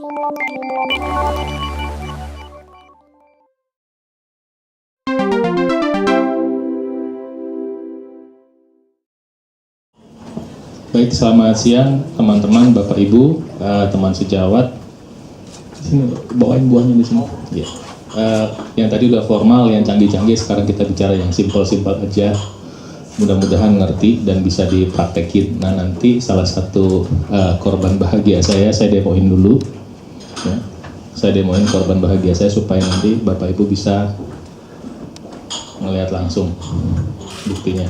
Baik, selamat siang teman-teman, Bapak Ibu, teman sejawat. Sini, bawain buahnya di sini. Ya. Yang tadi udah formal, yang canggih-canggih, sekarang kita bicara yang simpel-simpel aja. Mudah-mudahan ngerti dan bisa dipraktekin. Nah, nanti salah satu korban bahagia saya demoin dulu. Ya. Saya demoin korban bahagia saya supaya nanti Bapak Ibu bisa ngelihat langsung buktinya.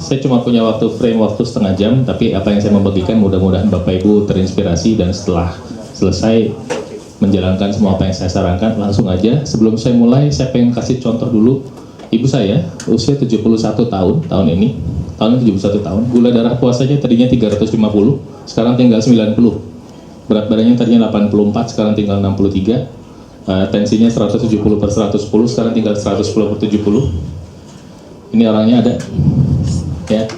Saya cuma punya frame waktu setengah jam, tapi apa yang saya membagikan mudah-mudahan Bapak Ibu terinspirasi, dan setelah selesai menjalankan semua apa yang saya sarankan, langsung aja. Sebelum saya mulai, saya pengen kasih contoh dulu. Ibu saya usia 71 tahun ini, tahunnya 71 tahun, gula darah puasanya tadinya 350, sekarang tinggal 90. Berat badannya tadinya 84, sekarang tinggal 63. Tensinya 170/110, sekarang tinggal 110/70. Ini orangnya ada. Ya.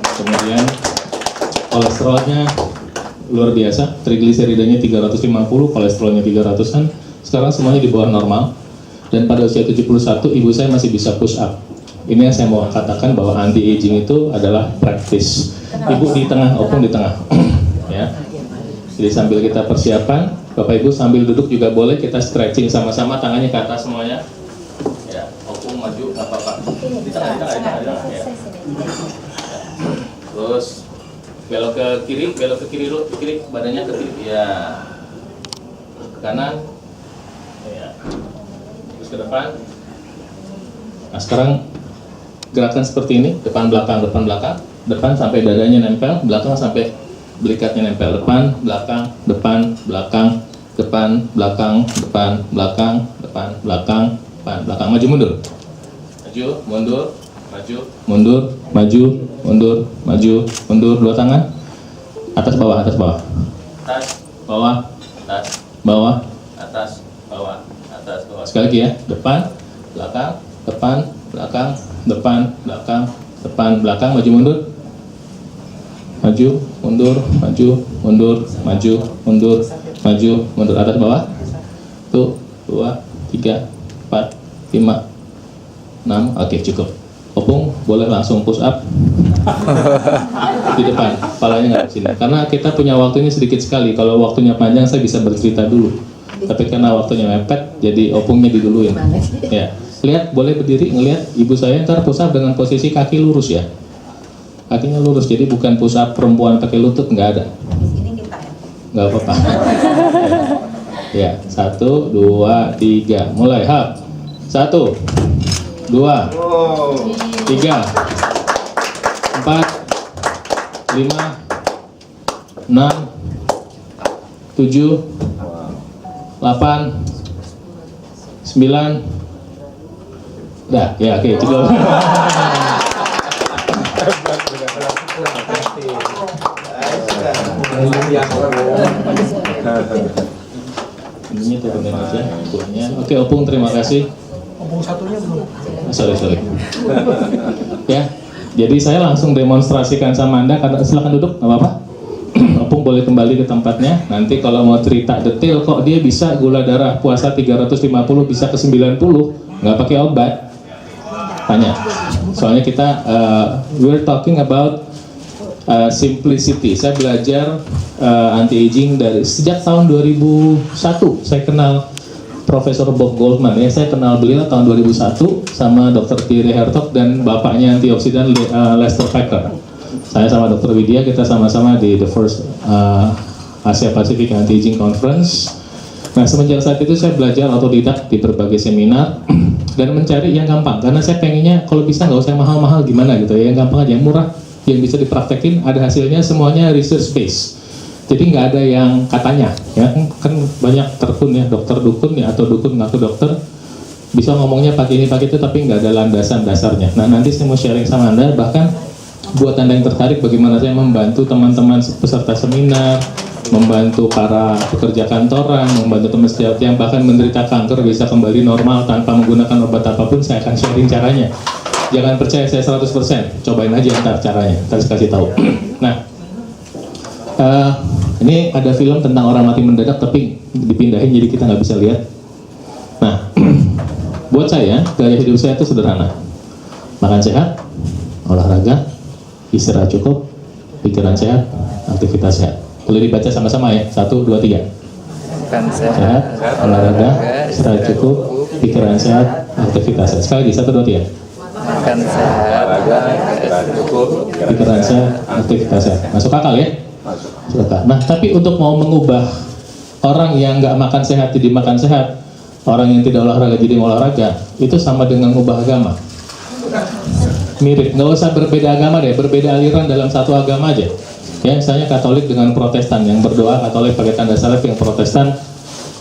Kemudian kolesterolnya luar biasa, trigliseridanya 350, kolesterolnya 300-an, sekarang semuanya di bawah normal. Dan pada usia 71, ibu saya masih bisa push up. Ini yang saya mau katakan, bahwa anti-aging itu adalah praktis. Ibu di tengah, opung di tengah. Ya. Jadi sambil kita persiapan, Bapak Ibu sambil duduk juga boleh, kita stretching sama-sama, tangannya ke atas semuanya. Ya, opung maju, nggak apa-apa. Di tengah, ya. Terus belok ke kiri dulu, ke kiri, badannya ke kiri, ya. Ke kanan, ya. Terus ke depan. Nah, sekarang gerakan seperti ini, depan belakang, depan sampai dadanya nempel, belakang sampai belikatnya nempel, depan belakang, depan belakang, maju mundur, mundur, dua tangan, atas bawah, atas bawah, sekali lagi ya, depan, belakang, maju mundur, atas bawah, tuh, 2, 3, 4, 5, 6, oke cukup. Opung boleh langsung push up di depan, kepalanya nggak di sini. Karena kita punya waktunya sedikit sekali. Kalau waktunya panjang saya bisa bercerita dulu. Tapi karena waktunya mepet, jadi opungnya diduluin. Ya, lihat, boleh berdiri ngelihat ibu saya. Ntar push up dengan posisi kaki lurus ya. Kakinya lurus, jadi bukan push up perempuan pakai lutut, nggak ada. Nggak apa-apa. Ya, 1, 2, 3, mulai. Hap. 1, 2, 3, 4, 5, 6, 7, 8, 9. Udah, ya, oke, cukup. Ini turunin aja buahnya. Oke, opung, terima kasih. Opung satunya belum. Sorry. Ya, jadi saya langsung demonstrasikan sama Anda. Silakan duduk, nggak apa-apa. Opung boleh kembali ke tempatnya. Nanti kalau mau cerita detail, kok dia bisa gula darah puasa 350 bisa ke 90, nggak pakai obat, tanya. Soalnya kita we're talking about simplicity. Saya belajar anti-aging dari sejak tahun 2001. Saya kenal Profesor Bob Goldman, ya, saya kenal beliau tahun 2001 sama Dr. Thierry Hertog dan bapaknya antioksidan Lester Packer. Saya sama Dr. Widya, kita sama-sama di the first Asia Pacific Anti-Aging Conference. Nah, semenjak saat itu saya belajar otodidak di berbagai seminar dan mencari yang gampang, karena saya pengennya kalau bisa nggak usah mahal-mahal gimana gitu ya, yang gampang aja, yang murah, yang bisa dipraktekin, ada hasilnya, semuanya research based. Jadi nggak ada yang katanya, ya kan banyak terpun ya, dokter dukun ya, atau dukun ngaku dokter, bisa ngomongnya pakai ini pakai itu, tapi nggak ada landasan dasarnya. Nah, nanti saya mau sharing sama Anda, bahkan buat Anda yang tertarik bagaimana saya membantu teman-teman peserta seminar, membantu para pekerja kantoran, membantu teman sejawat yang bahkan menderita kanker bisa kembali normal tanpa menggunakan obat apapun. Saya akan sharing caranya. Jangan percaya saya 100%, cobain aja ntar caranya, ntar kasih tahu. Nah, Ini ada film tentang orang mati mendadak tapi dipindahin jadi kita nggak bisa lihat. Nah, buat saya gaya hidup saya itu sederhana. Makan sehat, olahraga, istirahat cukup, pikiran sehat, aktivitas sehat. Boleh dibaca sama-sama ya. 1, 2, 3. Makan sehat, olahraga, istirahat cukup, pikiran sehat, aktivitas sehat. Sekali lagi 1, 2, 3. makan sehat, istirahat cukup, Pikiran sehat, aktivitas sehat. Masuk akal ya? Masuk akal. Nah, tapi untuk mau mengubah orang yang nggak makan sehat jadi makan sehat, orang yang tidak olahraga jadi olahraga, itu sama dengan mengubah agama. Mirip, nggak usah berbeda agama deh, berbeda aliran dalam satu agama aja. Ya, misalnya Katolik dengan Protestan, yang berdoa Katolik pakai tanda salib, yang Protestan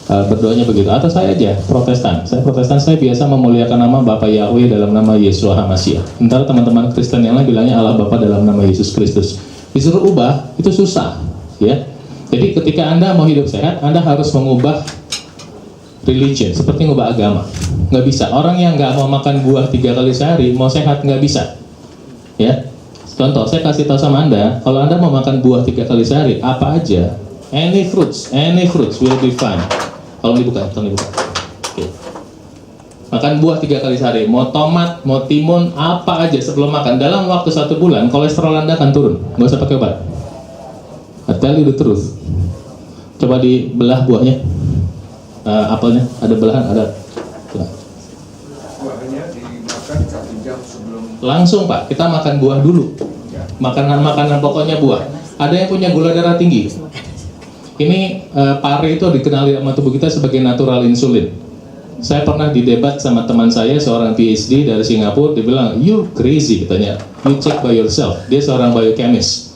berdoanya begitu. Atau saya aja Protestan, saya biasa memuliakan nama Bapa Yahweh dalam nama Yeshua HaMashiach. Sementara teman-teman Kristen yang lain bilangnya Allah Bapa dalam nama Yesus Kristus. Disuruh ubah itu susah, ya. Jadi ketika Anda mau hidup sehat, Anda harus mengubah religion, seperti mengubah agama. Nggak bisa, orang yang nggak mau makan buah 3 kali sehari mau sehat nggak bisa, ya. Contoh, saya kasih tahu sama Anda, kalau Anda mau makan buah 3 kali sehari, apa aja, any fruits will be fine. Tolong dibuka. Oke. Makan buah 3 kali sehari, mau tomat, mau timun, apa aja sebelum makan, dalam waktu 1 bulan kolesterol Anda akan turun, nggak usah pakai obat. I tell you the truth. Coba dibelah buahnya, apelnya, ada belahan, ada. Buahnya dimakan 1 jam sebelum. Langsung Pak, kita makan buah dulu. Makanan pokoknya buah. Ada yang punya gula darah tinggi. Ini pare itu dikenali sama tubuh kita sebagai natural insulin. Saya pernah didebat sama teman saya, seorang PhD dari Singapura. Dia bilang, you crazy, katanya. You check by yourself. Dia seorang biochemist.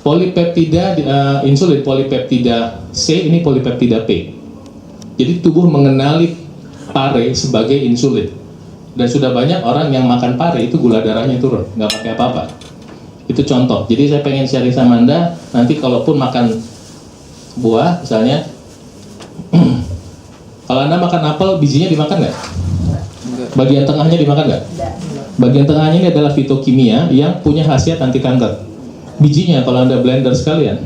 Polipeptida, insulin polipeptida C, ini polipeptida P. Jadi tubuh mengenali pare sebagai insulin. Dan sudah banyak orang yang makan pare itu gula darahnya turun, nggak pakai apa-apa. Itu contoh. Jadi saya pengen sharing sama Anda, nanti kalaupun makan buah misalnya, kalau Anda makan apel, bijinya dimakan nggak? Bagian tengahnya dimakan nggak? Bagian tengahnya ini adalah fitokimia yang punya khasiat anti kanker. Bijinya kalau Anda blender sekalian,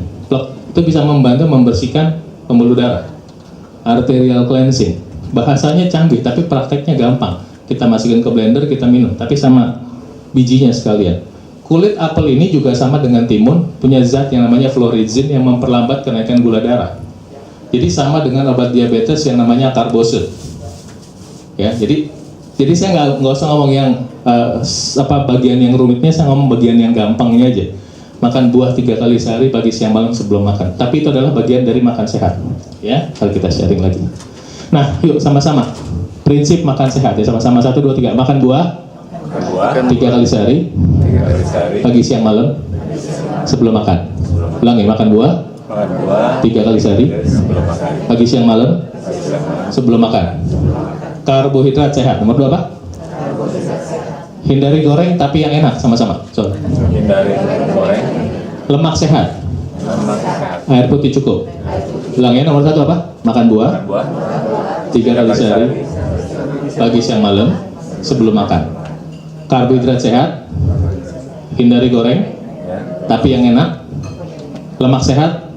itu bisa membantu membersihkan pembuluh darah, arterial cleansing. Bahasanya canggih, tapi prakteknya gampang. Kita masukin ke blender, kita minum, tapi sama bijinya sekalian. Kulit apel ini juga sama dengan timun, punya zat yang namanya florizin yang memperlambat kenaikan gula darah. Jadi sama dengan obat diabetes yang namanya karbose. Ya, jadi saya nggak usah ngomong yang bagian yang rumitnya, saya ngomong bagian yang gampangnya aja. Makan buah 3 kali sehari, pagi, siang, malam sebelum makan. Tapi itu adalah bagian dari makan sehat. Ya, kalau kita sharing lagi. Nah, yuk sama-sama. Prinsip makan sehat ya, sama-sama 1, 2, 3. Makan buah 3 kali sehari, pagi, siang, malam sebelum makan. Ulangi, makan buah 3 kali sehari, pagi, siang, malam sebelum makan. Karbohidrat sehat. Nomor 2 apa? Hindari goreng tapi yang enak, sama-sama. hindari goreng, Lemak sehat, air putih cukup. Ulangi, nomor 1 apa? Makan buah 3 kali sehari, pagi, siang, malam sebelum makan. Karbohidrat sehat, hindari goreng tapi yang enak, lemak sehat,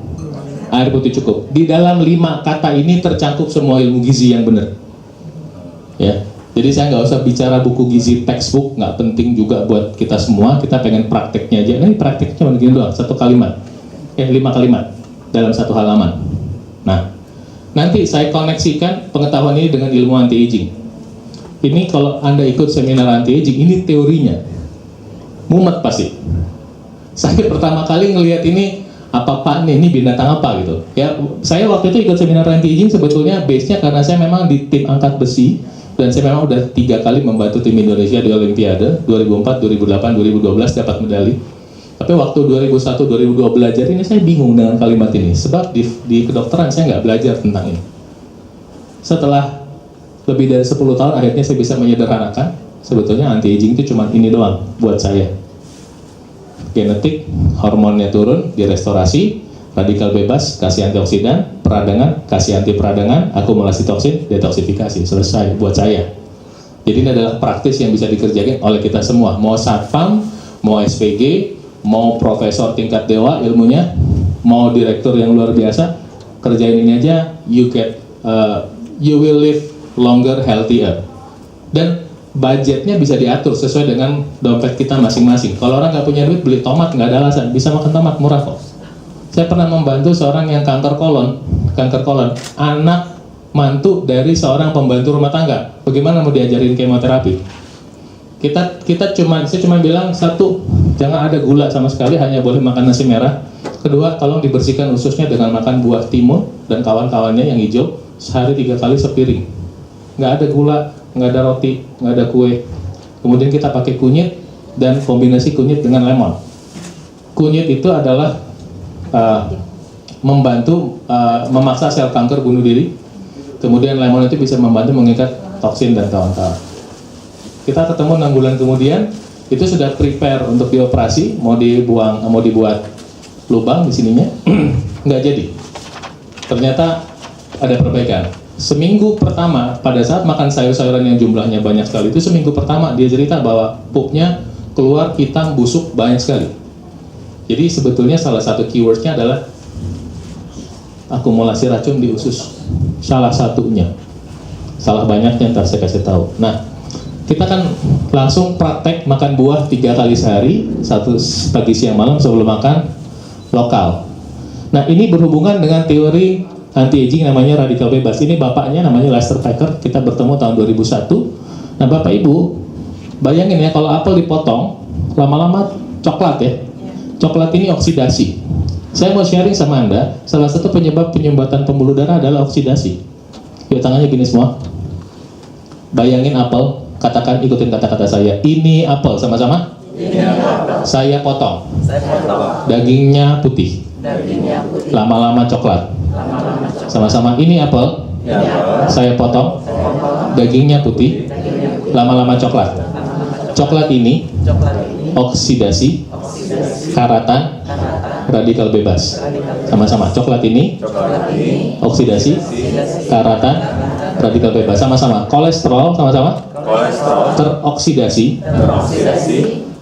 air putih cukup. Di dalam 5 kata ini tercakup semua ilmu gizi yang benar. Ya, jadi saya nggak usah bicara buku gizi textbook, nggak penting juga buat kita semua. Kita pengen prakteknya aja. Ini prakteknya cuma begini doang, 1 kalimat, 5 kalimat dalam 1 halaman. Nah, nanti saya koneksikan pengetahuan ini dengan ilmu anti-aging. Ini kalau Anda ikut seminar anti-aging, ini teorinya. Mumet pasti. Saya pertama kali ngelihat ini, apa Pak nih, ini binatang apa gitu. Ya, saya waktu itu ikut seminar anti-aging sebetulnya base-nya karena saya memang di tim angkat besi. Dan saya memang udah 3 kali membantu tim Indonesia di Olimpiade, 2004, 2008, 2012 dapat medali. Tapi waktu 2001, 2002 belajar ini saya bingung dengan kalimat ini. Sebab di kedokteran saya nggak belajar tentang ini. Setelah lebih dari 10 tahun akhirnya saya bisa menyederhanakan, sebetulnya anti-aging itu cuma ini doang buat saya. Genetik, hormonnya turun, direstorasi, radikal bebas, kasih antioksidan, peradangan, kasih anti peradangan, akumulasi toksin, detoksifikasi, selesai buat saya. Jadi ini adalah praktis yang bisa dikerjakan oleh kita semua, mau satpam, mau SPG, mau profesor tingkat dewa ilmunya, mau direktur yang luar biasa, kerjain ini aja, you will live longer, healthier. Dan budgetnya bisa diatur sesuai dengan dompet kita masing-masing. Kalau orang nggak punya duit, beli tomat nggak ada alasan, bisa makan tomat murah kok. Saya pernah membantu seorang yang kanker kolon, anak mantu dari seorang pembantu rumah tangga. Bagaimana mau diajarin kemoterapi? Saya cuma bilang, satu, jangan ada gula sama sekali, hanya boleh makan nasi merah. Kedua, tolong dibersihkan ususnya dengan makan buah timun dan kawan-kawannya yang hijau sehari 3 kali sepiring. Nggak ada gula, nggak ada roti, nggak ada kue. Kemudian kita pakai kunyit dan kombinasi kunyit dengan lemon. Kunyit itu adalah membantu memaksa sel kanker bunuh diri. Kemudian lemon itu bisa membantu mengikat toksin dan kawan-kawan. Kita ketemu 6 bulan kemudian, itu sudah prepare untuk dioperasi, mau dibuat lubang di sininya, nggak jadi. Ternyata ada perbaikan. Seminggu pertama, pada saat makan sayur-sayuran yang jumlahnya banyak sekali, itu seminggu pertama dia cerita bahwa pupnya keluar hitam busuk banyak sekali. Jadi sebetulnya salah satu keywordnya adalah akumulasi racun di usus. Salah satunya, salah banyaknya ntar saya kasih tahu. Nah, kita kan langsung praktek makan buah 3 kali sehari, 1 pagi siang malam sebelum makan, lokal. Nah, ini berhubungan dengan teori anti-aging namanya radikal bebas. Ini bapaknya namanya Lester Packer, kita bertemu tahun 2001. Nah, Bapak Ibu, bayangin ya kalau apel dipotong, lama-lama coklat ya. Coklat ini oksidasi. Saya mau sharing sama Anda, salah satu penyebab penyumbatan pembuluh darah adalah oksidasi. Yuk tangannya gini semua. Bayangin apel, katakan, ikutin kata-kata saya. Ini apel, sama-sama? Ini apel. Saya potong. Dagingnya putih. Lama-lama coklat. Sama-sama, ini apel. Saya potong. Dagingnya putih. Lama-lama coklat. Coklat ini oksidasi, karatan, radikal bebas. Sama-sama, coklat ini oksidasi, karatan, radikal bebas. Sama-sama, kolesterol, sama-sama teroksidasi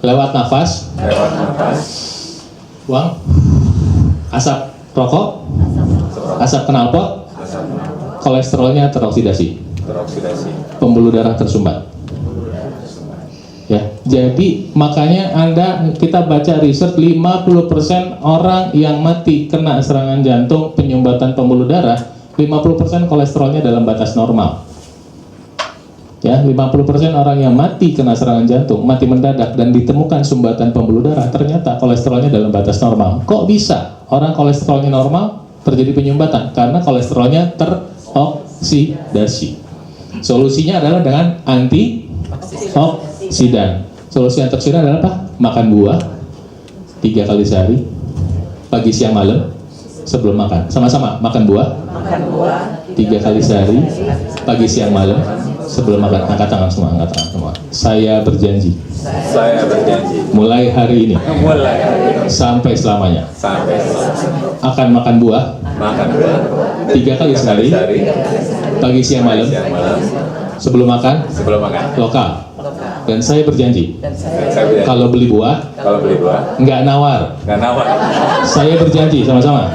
lewat nafas, buang, asap rokok, asap knalpot, kolesterolnya teroksidasi, pembuluh darah tersumbat. Ya, jadi makanya kita baca riset 50% orang yang mati kena serangan jantung penyumbatan pembuluh darah, 50% kolesterolnya dalam batas normal. Ya, 50% orang yang mati kena serangan jantung, mati mendadak dan ditemukan sumbatan pembuluh darah, ternyata kolesterolnya dalam batas normal. Kok bisa orang kolesterolnya normal terjadi penyumbatan? Karena kolesterolnya teroksidasi. Solusinya adalah dengan antioksidan. Solusi antioksidan adalah apa? Makan buah 3 kali sehari, pagi, siang, malam sebelum makan. Sama-sama makan buah 3 kali sehari, pagi, siang, malam sebelum makan. Angkat tangan semua, angkat tangan semua. Saya berjanji. Mulai hari ini. Sampai selamanya. Akan makan buah 3 kali sehari, pagi, siang, malam sebelum makan. Lokal. Dan saya berjanji, kalau beli buah, nggak nawar. Saya berjanji sama-sama.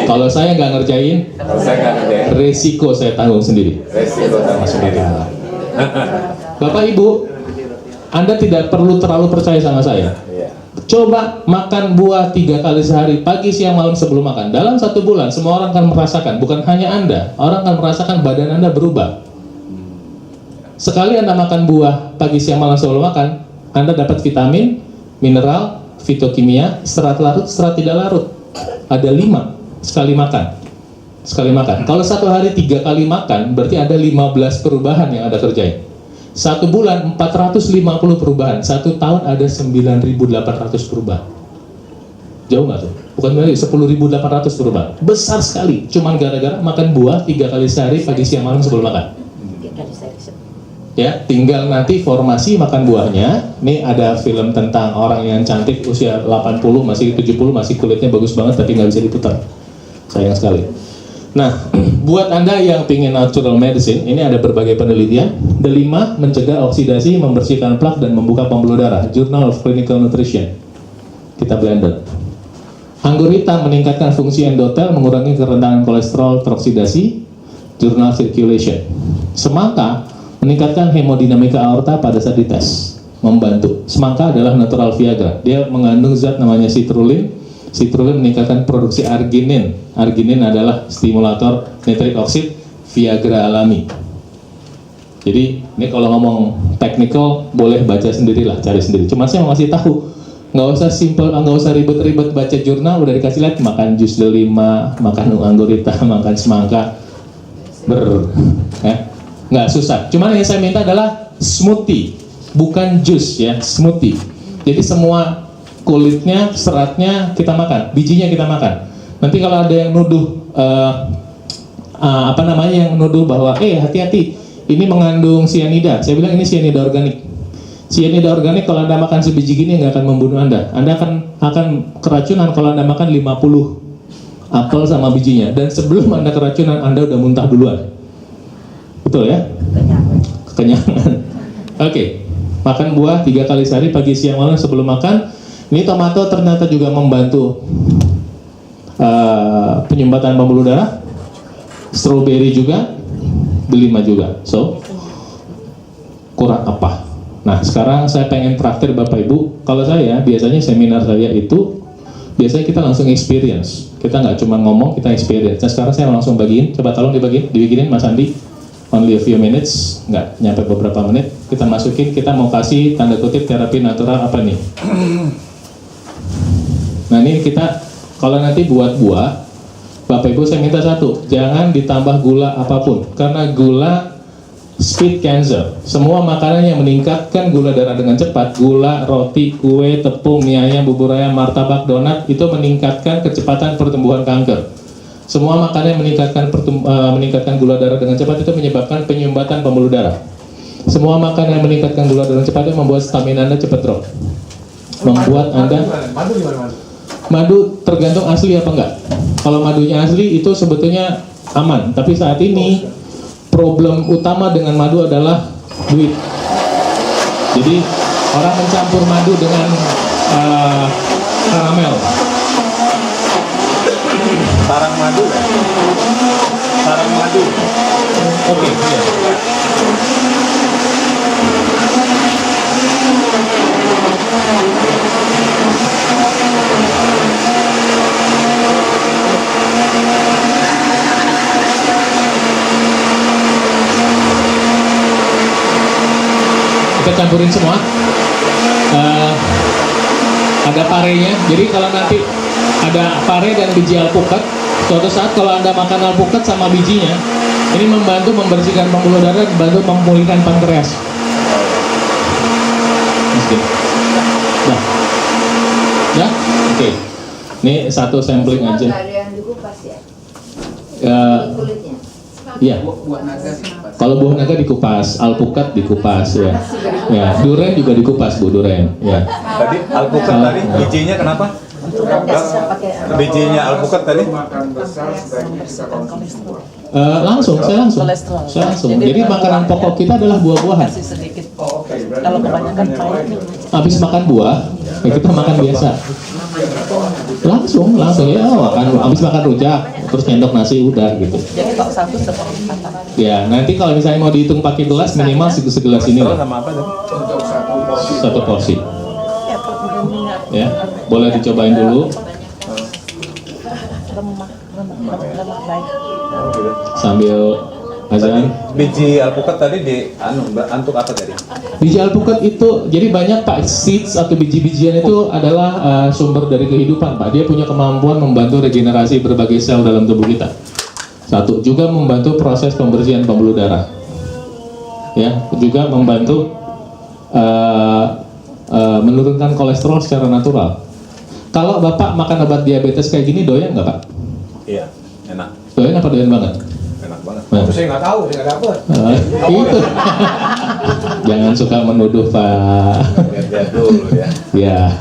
Kalau saya nggak ngerjain, resiko saya tanggung sendiri. Bapak Ibu, Anda tidak perlu terlalu percaya sama saya. Coba makan buah 3 kali sehari, pagi, siang, malam sebelum makan. Dalam 1 bulan, semua orang akan merasakan, bukan hanya Anda, orang akan merasakan badan Anda berubah. Sekali Anda makan buah pagi, siang, malam sebelum makan, Anda dapat vitamin, mineral, fitokimia, serat larut, serat tidak larut. Ada 5 sekali makan. Kalau 1 hari 3 kali makan, berarti ada 15 perubahan yang Anda kerjain. 1 bulan 450 perubahan, 1 tahun ada 9.800 perubahan. Jauh nggak tuh? Bukan berarti 10.800 perubahan. Besar sekali, cuman gara-gara makan buah 3 kali sehari pagi, siang, malam sebelum makan. Ya, tinggal nanti formasi makan buahnya. Ini ada film tentang orang yang cantik usia 80 masih 70 masih kulitnya bagus banget tapi nggak bisa diputar. Sayang sekali. Nah, buat Anda yang pingin natural medicine, ini ada berbagai penelitian. The5 mencegah oksidasi, membersihkan plak dan membuka pembuluh darah. Journal of Clinical Nutrition. Kita blender. Anggurita meningkatkan fungsi endotel, mengurangi kerendahan kolesterol teroksidasi, journal circulation. Semangka meningkatkan hemodinamika aorta pada saat dites, membantu. Semangka adalah natural Viagra. Dia mengandung zat namanya citrulline. Citrulline meningkatkan produksi arginin. Arginin adalah stimulator nitric oxide Viagra alami. Jadi ini kalau ngomong technical boleh baca sendirilah, cari sendiri. Cuma saya mau kasih tahu, nggak usah simple, nggak usah ribet-ribet baca jurnal, udah dikasih lihat makan jus delima, makan anggurita, makan semangka, nggak susah. Cuman yang saya minta adalah smoothie, bukan jus ya, smoothie. Jadi semua kulitnya, seratnya kita makan, bijinya kita makan. Nanti kalau ada yang nuduh, yang nuduh bahwa, hati-hati, ini mengandung cyanida. Saya bilang ini cyanida organik. Cyanida organik kalau Anda makan sebiji gini nggak akan membunuh Anda. Anda akan keracunan kalau Anda makan 50 apel sama bijinya. Dan sebelum Anda keracunan, Anda udah muntah duluan. Betul ya? Kekenyangan. Oke. Makan buah 3 kali sehari, pagi, siang, malam sebelum makan. Ini tomato ternyata juga membantu penyumbatan pembuluh darah. Strawberry juga, delima juga. So, kurang apa? Nah, sekarang saya pengen praktir Bapak Ibu. Kalau saya, biasanya seminar saya itu, biasanya kita langsung experience. Kita nggak cuma ngomong, kita experience. Nah, sekarang saya langsung bagiin. Coba tolong dibikinin Mas Andi. Only a few minutes, nggak nyampe beberapa menit. Kita masukin, kita mau kasih tanda kutip terapi natural apa nih? Nah, ini kita, kalau nanti buat buah, Bapak Ibu saya minta satu, jangan ditambah gula apapun. Karena gula speed cancer. Semua makanan yang meningkatkan gula darah dengan cepat, gula, roti, kue, tepung, mie ayam, bubur ayam, martabak, donat, itu meningkatkan kecepatan pertumbuhan kanker. Semua makanan yang meningkatkan gula darah dengan cepat itu menyebabkan penyumbatan pembuluh darah. Semua makanan yang meningkatkan gula darah dengan cepat itu membuat stamina Anda cepat drop. Membuat Anda... Madu gimana madu? Madu tergantung asli apa enggak. Kalau madunya asli itu sebetulnya aman. Tapi saat ini problem utama dengan madu adalah duit. Jadi orang mencampur madu dengan karamel. Sarang madu. Sarang madu. Oke, iya. Kita campurin semua. Ada parenya. Jadi kalau nanti ada pare dan biji alpukat, suatu saat kalau Anda makan alpukat sama bijinya, ini membantu membersihkan pembuluh darah, membantu memulihkan pankreas. Nah, ya, oke. Ini satu sampling aja. Nggak ada yang dikupas ya? Kulitnya. Iya. Buat naga dikupas. Kalau buah naga dikupas, alpukat dikupas ya. Ya, duren juga dikupas Bu, duren. Ya. Tadi alpukat tadi bijinya kenapa? Bijinya alpukat tadi? Makan besar sebaiknya kita konsumsi buah. Saya langsung. Jadi makanan pokok kita adalah buah-buahan. Kasih sedikit. Oh, oke. Berarti Kalau kebanyakan makannya pahit. baik. Habis makan buah, ya kita makan biasa. Langsung ya, habis makan rujak, terus nyendok nasi udah gitu. Jadi kalau satu seperempatan. Ya, nanti kalau misalnya mau dihitung pakai gelas minimal segelas ini Terus lah. sama apa tuh? Untuk satu porsi. Satu porsi. Ya, minyak. Ya, boleh dicobain dulu Lemak baik. sambil azan. Biji alpukat tadi untuk apa tadi? Biji alpukat itu, jadi banyak Pak, seeds atau biji-bijian itu adalah sumber dari kehidupan Pak. Dia punya kemampuan membantu regenerasi berbagai sel dalam tubuh kita. Satu, juga membantu proses pembersihan pembuluh darah. Ya, juga membantu menurunkan kolesterol secara natural. Kalau Bapak makan obat diabetes kayak gini, doyan nggak Pak? Iya, enak. Doyan apa doyan banget? Enak banget. Nah, Itu saya nggak tahu, saya nggak dapet. itu. Jangan suka menuduh Pak. Lihat dulu ya. Ya.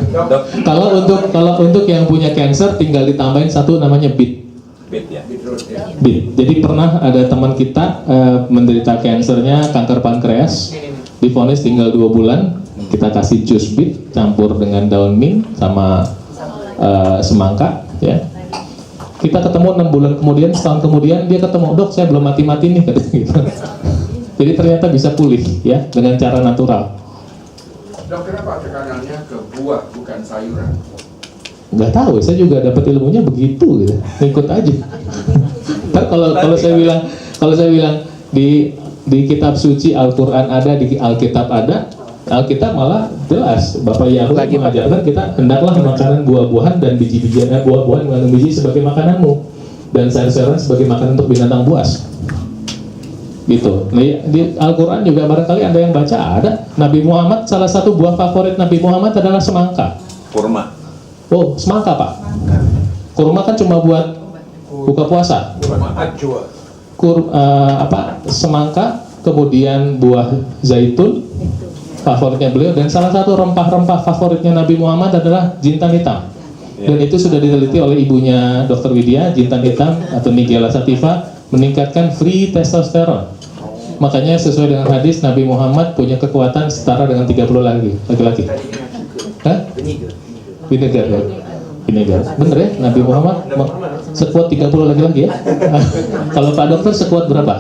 Dok, Kalau untuk yang punya cancer tinggal ditambahin satu namanya BIT. bit ya. Beetroot ya. BIT. Jadi pernah ada teman kita menderita kankernya, kanker pankreas, divonis tinggal 2 bulan, kita kasih jus BIT campur dengan daun mint sama semangka, ya. Kita ketemu 6 bulan kemudian, setahun kemudian dia ketemu, dok saya belum mati-mati nih, katanya gitu. Jadi ternyata bisa pulih ya dengan cara natural. Dok, kenapa tekanannya ke buah bukan sayuran? Nggak tahu, saya juga dapat ilmunya begitu gitu, ikut aja. Ntar kalau saya bilang di kitab suci Al-Quran ada, di Alkitab ada, Alkitab malah jelas Bapak Yahudi mengajarkan kita hendaklah makanan buah-buahan dan biji-bijian, buah-buahan mengandung biji sebagai makananmu dan sayur-sayuran sebagai makanan untuk binatang buas. Gitu. Nah, di Al-Quran juga barangkali Anda yang baca ada Nabi Muhammad, salah satu buah favorit Nabi Muhammad adalah semangka. Kurma. Oh, semangka Pak. Kurma kan cuma buat buka puasa. Ajwa. Semangka, kemudian buah zaitun favoritnya beliau, dan salah satu rempah-rempah favoritnya Nabi Muhammad adalah jintan hitam. Dan itu sudah diteliti oleh ibunya Dr. Widya, jintan hitam atau Nigella sativa meningkatkan free testosteron. Makanya sesuai dengan hadis, Nabi Muhammad punya kekuatan setara dengan 30 laki-laki. Hah? Vinegar ya? Vinegar. Bener ya? Nabi Muhammad sekuat 30 laki-laki ya? Kalau Pak Dokter sekuat berapa?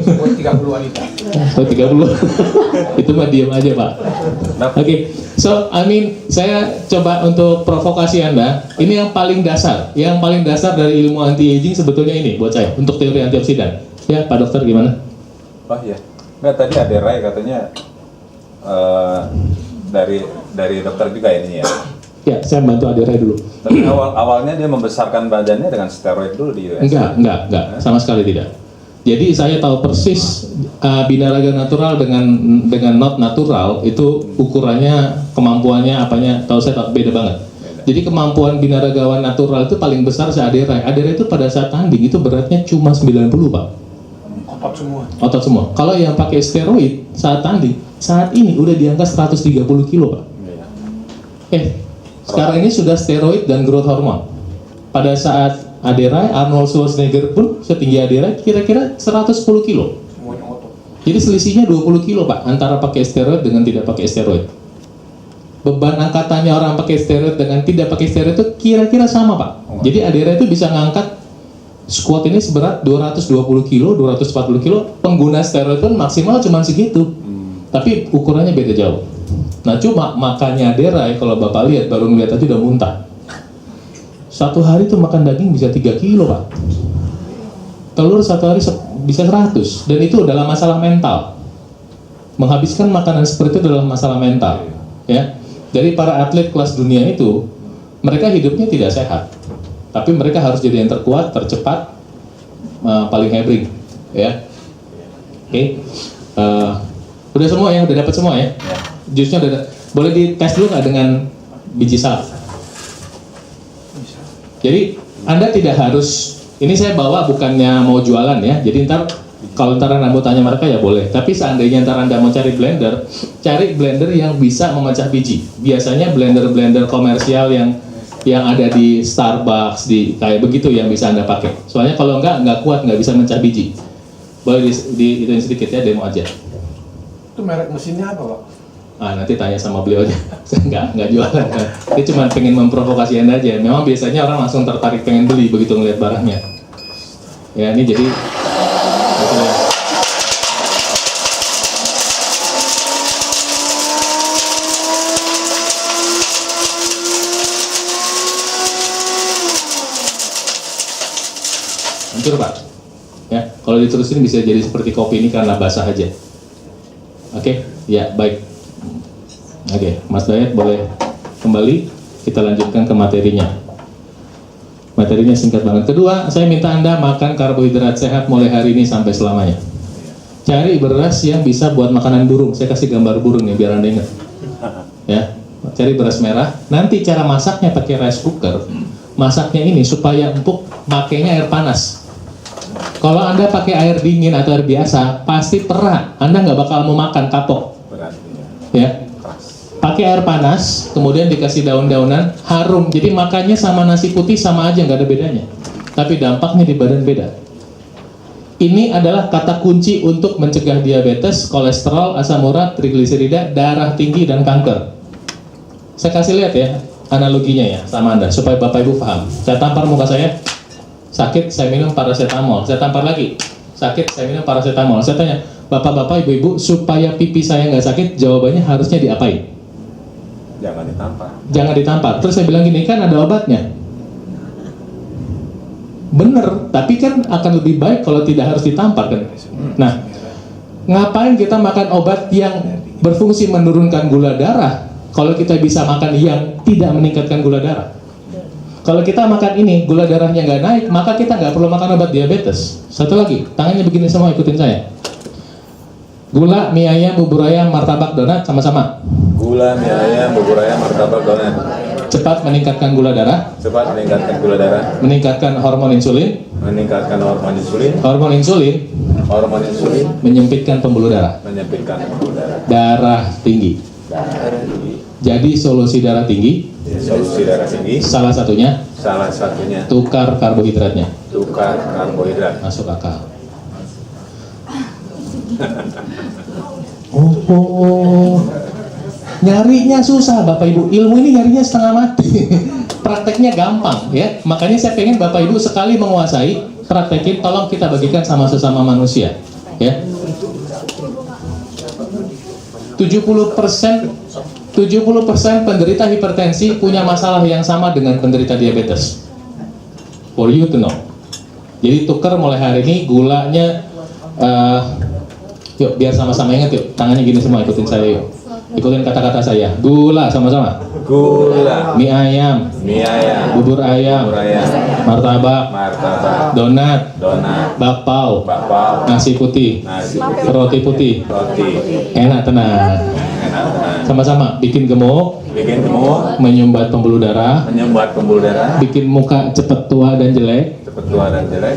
Sekuat 30 wanita. Oh 30. Itu mah diam aja Pak. Oke, so saya coba untuk provokasi Anda. Ini yang paling dasar dari ilmu anti-aging sebetulnya ini buat saya, untuk teori antioksidan. Ya Pak Dokter gimana? Oh iya. Nggak, tadi ada Rai katanya dari dokter juga ini ya. Ya, saya bantu Adirai dulu. Tapi awalnya dia membesarkan badannya dengan steroid dulu di US. Enggak, sama sekali tidak. Jadi saya tahu persis binaraga natural dengan not natural itu ukurannya, kemampuannya, apanya, tahu beda banget. Jadi kemampuan binaragawan natural itu paling besar se-Adirai. Adirai itu pada saat tanding itu beratnya cuma 90 Pak. Otot semua. Kalau yang pakai steroid saat tanding, saat ini udah di angka 130 kilo Pak. Sekarang ini sudah steroid dan growth hormone. Pada saat Adirai, Arnold Schwarzenegger pun setinggi Adirai kira-kira 110 kilo. Semuanya otot. Jadi selisihnya 20 kilo Pak, antara pakai steroid dengan tidak pakai steroid. Beban angkatannya orang pakai steroid dengan tidak pakai steroid itu kira-kira sama Pak. Jadi Adirai itu bisa ngangkat squat ini seberat 220 kilo, 240 kilo. Pengguna steroid pun maksimal cuma segitu. Tapi ukurannya beda jauh. Nah cuma makannya Adirai, kalau Bapak lihat baru ngeliat aja udah muntah. Satu hari tuh makan daging bisa 3 kilo Pak. Telur satu hari bisa 100. Dan itu adalah masalah mental. Menghabiskan makanan seperti itu adalah masalah mental. Ya. Jadi para atlet kelas dunia itu, mereka hidupnya tidak sehat. Tapi mereka harus jadi yang terkuat, tercepat, paling hebring. Ya. Oke. Udah semua ya, udah dapat semua ya. Jusnya udah, boleh dites dulu nggak dengan biji salak? Jadi Anda tidak harus, ini saya bawa bukannya mau jualan ya. Jadi kalau ntar Anda mau tanya mereka ya boleh. Tapi seandainya ntar Anda mau cari blender yang bisa memecah biji. Biasanya blender komersial yang ada di Starbucks, kayak begitu yang bisa Anda pakai. Soalnya kalau nggak kuat, nggak bisa mecah biji. Boleh itu sedikit ya, demo aja. Itu merek mesinnya apa Pak? Nanti tanya sama beliau aja. Saya nggak jualan. Dia cuma pengen memprovokasi Anda aja. Memang biasanya orang langsung tertarik pengen beli begitu ngeliat barangnya. Ya ini jadi. Hancur Pak. Ya, kalau diterusin bisa jadi seperti kopi ini karena basah aja. Oke, ya baik. Oke, Mas Dayat boleh kembali, kita lanjutkan ke materinya. Materinya singkat banget. Kedua, saya minta Anda makan karbohidrat sehat mulai hari ini sampai selamanya. Cari beras yang bisa buat makanan burung. Saya kasih gambar burung nih biar Anda ingat. Ya, cari beras merah. Nanti cara masaknya pakai rice cooker. Masaknya ini supaya empuk, makainya air panas. Kalau Anda pakai air dingin atau air biasa, pasti perah. Anda nggak bakal mau makan, kapok. Ya. Pakai air panas, kemudian dikasih daun-daunan, harum. Jadi makannya sama nasi putih sama aja, nggak ada bedanya. Tapi dampaknya di badan beda. Ini adalah kata kunci untuk mencegah diabetes, kolesterol, asam urat, trigliserida, darah tinggi, dan kanker. Saya kasih lihat ya. analoginya ya sama Anda supaya Bapak Ibu paham. Saya tampar muka saya, sakit, saya minum paracetamol. Saya tampar lagi, sakit, saya minum paracetamol. Saya tanya, Bapak-bapak, Ibu-ibu, supaya pipi saya nggak sakit, jawabannya harusnya diapain? Jangan ditampar. Jangan ditampar. Terus saya bilang gini, kan ada obatnya. Bener, tapi kan akan lebih baik kalau tidak harus ditampar kan. Nah, ngapain kita makan obat yang berfungsi menurunkan gula darah kalau kita bisa makan yang tidak meningkatkan gula darah? Kalau kita makan ini, gula darahnya nggak naik, maka kita nggak perlu makan obat diabetes. Satu lagi, tangannya begini semua, ikutin saya. Gula, mie ayam, bubur ayam, martabak, donat, sama-sama. Gula, mie ayam, bubur ayam, martabak, donat. Cepat meningkatkan gula darah, Cepat meningkatkan gula darah, meningkatkan hormon insulin. meningkatkan hormon insulin, Hormon insulin hormon insulin menyempitkan pembuluh darah, menyempitkan pembuluh darah. darah tinggi. Jadi solusi darah tinggi, Solusi darah tinggi, salah satunya salah satunya tukar karbohidratnya. tukar karbohidrat. Masuk akal. Oh, nyarinya susah Bapak Ibu. Ilmu ini nyarinya setengah mati. Prakteknya gampang ya. Makanya saya pengen Bapak Ibu sekali menguasai, praktekin, tolong kita bagikan sama sesama manusia. Ya. 70% penderita hipertensi punya masalah yang sama dengan penderita diabetes. For you to know. Jadi tukar mulai hari ini gulanya, yuk biar sama-sama ingat yuk, tangannya gini semua, ikutin saya yuk. Ikutin kata-kata saya. Gula sama-sama. Gula, Mie ayam, mie ayam, bubur ayam, bubur ayam, martabak, martabak, donat, donat, bakpao, bakpao, nasi putih, nasi, roti putih. roti. Enak tenang. Enak, tenang. Sama-sama bikin gemuk, Bikin gemuk, menyumbat pembuluh darah, menyumbat pembuluh darah, bikin muka cepet tua dan jelek. cepat tua dan jelek,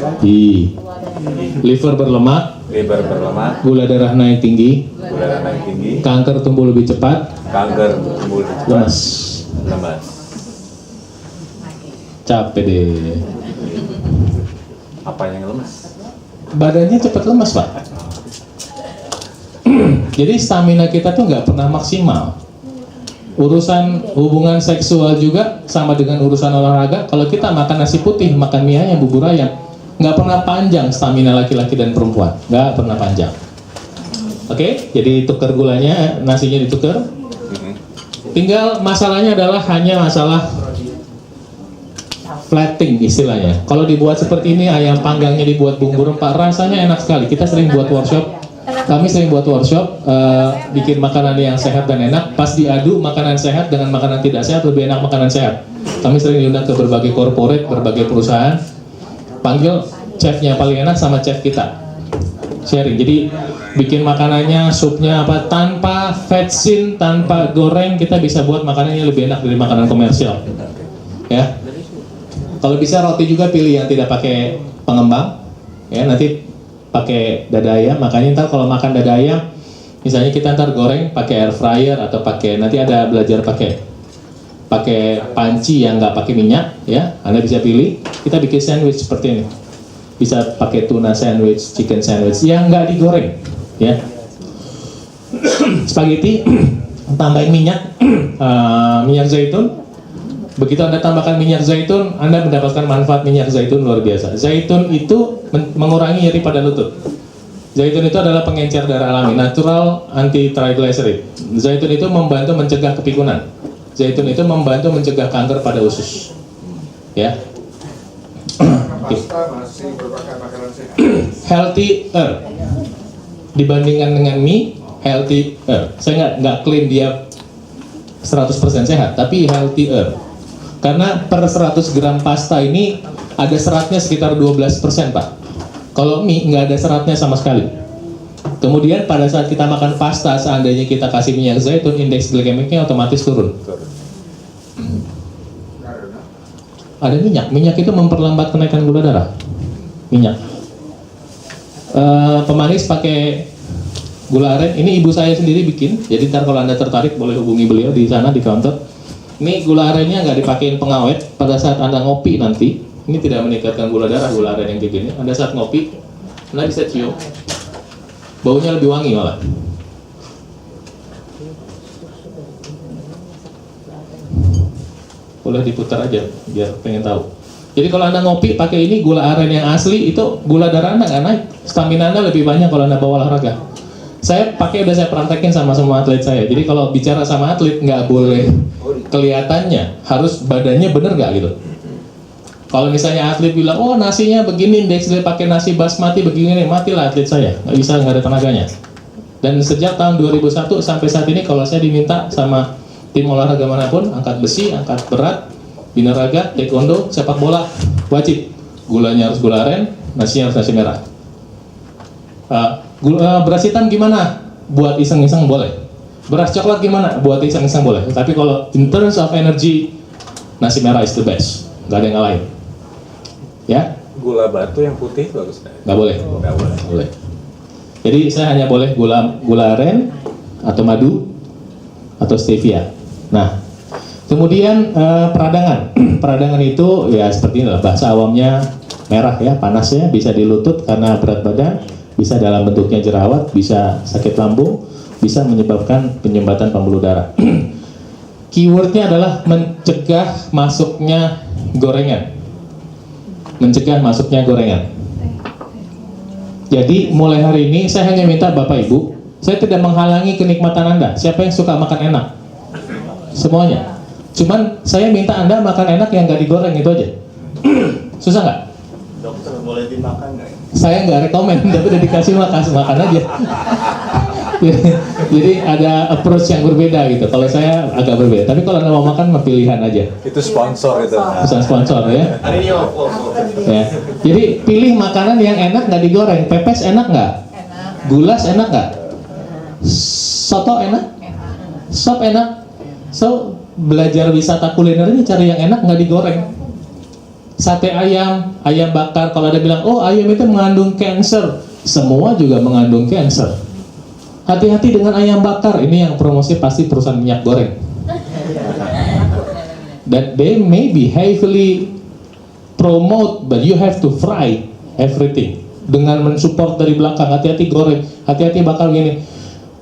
Liver berlemak, liver berlemak, gula darah naik tinggi, gula darah naik tinggi, kanker tumbuh lebih cepat, kanker tumbuh cepat, lemas. lemas. Capek deh. Apa yang lemas? Badannya cepat lemas, Pak. Jadi stamina kita tuh nggak pernah maksimal. Urusan hubungan seksual juga sama dengan urusan olahraga. Kalau kita makan nasi putih, makan mie ayam, bubur ayam, nggak pernah panjang stamina laki-laki dan perempuan. Nggak pernah panjang. Oke, jadi tukar gulanya, nasinya ditukar. Tinggal masalahnya adalah hanya masalah plating istilahnya. Kalau dibuat seperti ini, ayam panggangnya dibuat bumbu rempah, rasanya enak sekali. Kita sering buat workshop. Kami sering buat workshop, bikin makanan yang sehat dan enak. Pas diadu makanan sehat dengan makanan tidak sehat, lebih enak makanan sehat. Kami sering diundang ke berbagai corporate, berbagai perusahaan. Panggil chefnya paling enak sama chef kita. Sharing. Jadi bikin makanannya, supnya apa, tanpa vetsin, tanpa goreng, kita bisa buat makanannya lebih enak dari makanan komersial. Ya. Kalau bisa roti juga pilih yang tidak pakai pengembang. Ya, nanti pakai dada ayam, makanya ntar kalau makan dada ayam, misalnya kita ntar goreng pakai air fryer atau pakai, nanti ada belajar pakai panci yang nggak pakai minyak, ya, Anda bisa pilih. Kita bikin sandwich seperti ini, bisa pakai tuna sandwich, chicken sandwich yang nggak digoreng, ya. Spaghetti tambahin minyak, minyak zaitun. Begitu Anda tambahkan minyak zaitun, Anda mendapatkan manfaat minyak zaitun luar biasa. Zaitun itu mengurangi nyeri pada lutut. Zaitun itu adalah pengencer darah alami, natural anti triglyceride. Zaitun itu membantu mencegah kepikunan. Zaitun itu membantu mencegah kanker pada usus. Ya. Pasta masih merupakan makanan sehat. Healthier dibandingkan dengan mie, healthier. Saya nggak klaim dia 100% sehat, tapi healthier. Karena per 100 gram pasta ini ada seratnya sekitar 12%, Pak. Kalau mie nggak ada seratnya sama sekali. Kemudian pada saat kita makan pasta, seandainya kita kasih minyak zaitun, indeks glikemiknya otomatis turun. Ada minyak itu memperlambat kenaikan gula darah. Minyak. Pemanis pakai gula aren. Ini ibu saya sendiri bikin. Jadi ntar kalau Anda tertarik boleh hubungi beliau di sana di counter. Ini gula arennya nggak dipakein pengawet. Pada saat Anda ngopi nanti, ini tidak meningkatkan gula darah, gula aren yang kayak gini. Anda saat ngopi, Anda bisa cium. Baunya lebih wangi malah. boleh diputar aja biar pengen tahu. Jadi kalau Anda ngopi pakai ini gula aren yang asli, itu gula darah Anda nggak naik, stamina Anda lebih banyak kalau Anda bawa olahraga. Saya pakai, udah saya praktekin sama semua atlet saya. Jadi kalau bicara sama atlet nggak boleh kelihatannya, harus badannya bener nggak gitu. Kalau misalnya atlet bilang, oh nasinya begini, Dexter pakai nasi basmati begini, matilah atlet saya, nggak bisa, nggak ada tenaganya. Dan sejak tahun 2001 sampai saat ini, kalau saya diminta sama tim olahraga manapun, angkat besi, angkat berat, binaraga, taekwondo, sepak bola, wajib gulanya harus gula aren, nasinya harus nasi merah. Beras hitam gimana? Buat iseng-iseng boleh. Beras coklat gimana? Buat iseng-iseng boleh. Tapi kalau in terms of energy, nasi merah is the best. Nggak ada yang ngalahin. Ya? Gula batu yang putih bagus nggak? Nggak boleh. Nggak boleh. Nggak boleh. Jadi saya hanya boleh gula aren atau madu atau stevia. Nah, kemudian peradangan. Peradangan itu ya seperti inilah, bahasa awamnya merah ya, panasnya bisa di lutut karena berat badan, bisa dalam bentuknya jerawat, bisa sakit lambung, bisa menyebabkan penyumbatan pembuluh darah. Keywordnya adalah mencegah masuknya gorengan. Mencegah masuknya gorengan. Jadi mulai hari ini saya hanya minta Bapak Ibu, saya tidak menghalangi kenikmatan Anda. Siapa yang suka makan enak? Semuanya. Cuman saya minta Anda makan enak yang nggak digoreng, itu aja. Susah nggak? Dokter, boleh dimakan nggak? Saya nggak rekomen, tapi udah dikasih makan aja. Jadi ada approach yang berbeda gitu. Kalau saya agak berbeda. Tapi kalau Anda mau makan, pilihan aja. Itu sponsor itu. Pesan sponsor ya. Hari ini Ya. Jadi pilih makanan yang enak, nggak digoreng. Pepes enak nggak? Enak. Gulas enak nggak? Soto enak? Sop enak? So belajar wisata kulinernya cari yang enak, nggak digoreng. Sate ayam, ayam bakar. Kalau ada bilang, oh ayam itu mengandung cancer, semua juga mengandung cancer. Hati-hati dengan ayam bakar. Ini yang promosi pasti perusahaan minyak goreng. That they may be heavily promote, but you have to fry everything. Dengan mensupport dari belakang, hati-hati goreng, hati-hati bakar gini.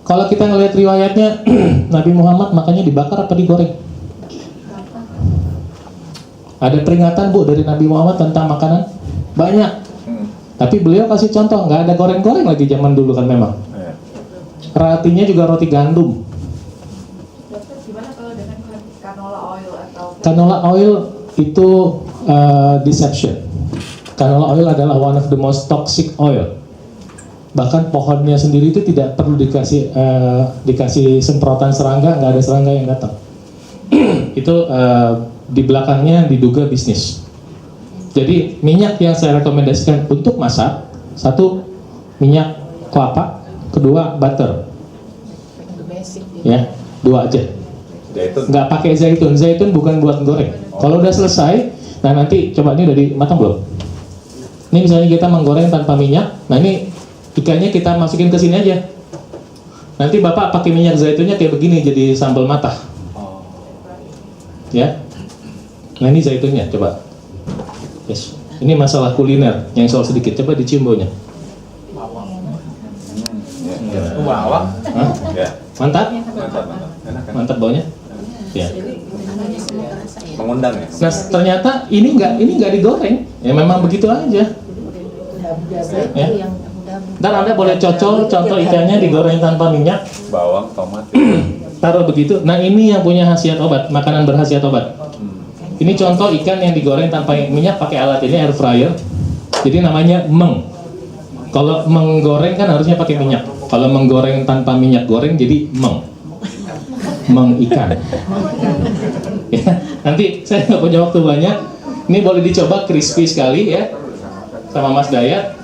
Kalau kita ngelihat riwayatnya, Nabi Muhammad makannya dibakar apa digoreng? Ada peringatan Bu dari Nabi Muhammad tentang makanan? Banyak. Tapi beliau kasih contoh, nggak ada goreng-goreng lagi zaman dulu kan memang. Rotinya juga roti gandum. Dokter, gimana kalau dengan canola oil atau Canola oil itu deception. Canola oil adalah one of the most toxic oil. Bahkan pohonnya sendiri itu tidak perlu dikasih semprotan serangga, nggak ada serangga yang datang. Itu di belakangnya diduga bisnis. Jadi minyak yang saya rekomendasikan untuk masak, satu minyak kelapa, kedua butter, ya, dua aja. Zaitun. Nggak pakai zaitun, zaitun bukan buat goreng. Kalau udah selesai, nah nanti coba ini udah matang belum? Ini misalnya kita menggoreng tanpa minyak, nah ini ikannya kita masukin ke sini aja. Nanti Bapak pakai minyak zaitunnya kayak begini jadi sambal matah. Ya. Nah ini zaitunnya, coba. Yes. Ini masalah kuliner yang soal sedikit. Coba dicium baunya. Bawang. Hah? Ya. Mantap? Mantap, mantap. Enak kan? Mantap baunya? Ya. Mengundang ya. Nah ternyata ini nggak digoreng. Ya memang begitu aja. Ya. Ntar Anda boleh contoh ikannya digoreng tanpa minyak, Bawang, tomat. taruh begitu. Nah ini yang punya khasiat obat, makanan berkhasiat obat. Ini contoh ikan yang digoreng tanpa minyak pakai alat ini, air fryer. Jadi namanya meng. Kalau menggoreng kan harusnya pakai minyak. Kalau menggoreng tanpa minyak goreng jadi meng. Meng ikan. Ya, nanti saya nggak punya waktu banyak. Ini boleh dicoba, crispy sekali ya, sama Mas Dayat.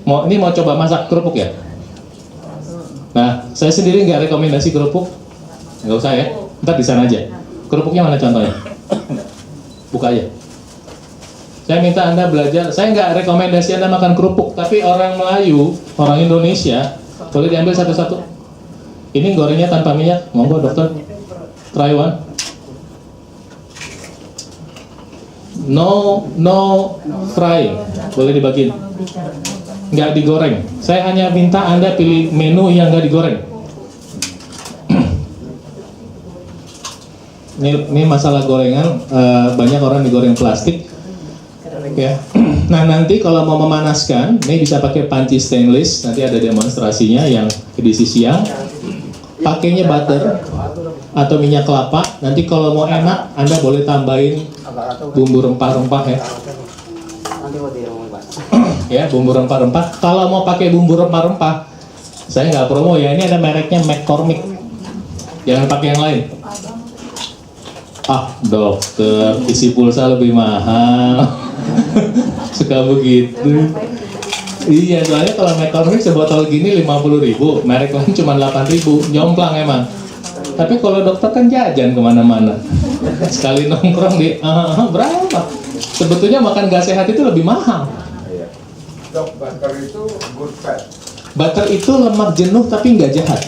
Ini mau coba masak kerupuk ya? Nah, saya sendiri nggak rekomendasi kerupuk, nggak usah ya. Ntar di sana aja. Kerupuknya mana contohnya? Buka aja. Saya minta Anda belajar. Saya nggak rekomendasi Anda makan kerupuk, tapi orang Melayu, orang Indonesia, boleh diambil satu-satu. Ini gorengnya tanpa minyak. Monggo dokter, try one. No frying, boleh dibagiin. Nggak digoreng. Saya hanya minta Anda pilih menu yang nggak digoreng. Ini masalah gorengan, banyak orang digoreng plastik. Ya. Nah nanti kalau mau memanaskan, ini bisa pakai panci stainless. Nanti ada demonstrasinya yang edisi siang. Pakainya butter atau minyak kelapa. Nanti kalau mau enak, Anda boleh tambahin bumbu rempah-rempah ya. Ya, bumbu rempah-rempah. Kalau mau pakai bumbu rempah-rempah, saya nggak promo ya. Ini ada mereknya McCormick. Jangan pakai yang lain. Ah, dokter, isi pulsa lebih mahal. Suka begitu. Iya, soalnya kalau McCormick sebotol gini 50.000, merek lain cuma 8.000, jomplang emang. Tapi kalau dokter kan jajan kemana-mana. Sekali nongkrong di berapa? Sebetulnya makan gak sehat itu lebih mahal. Dok, butter itu good fat. Butter itu lemak jenuh tapi nggak jahat.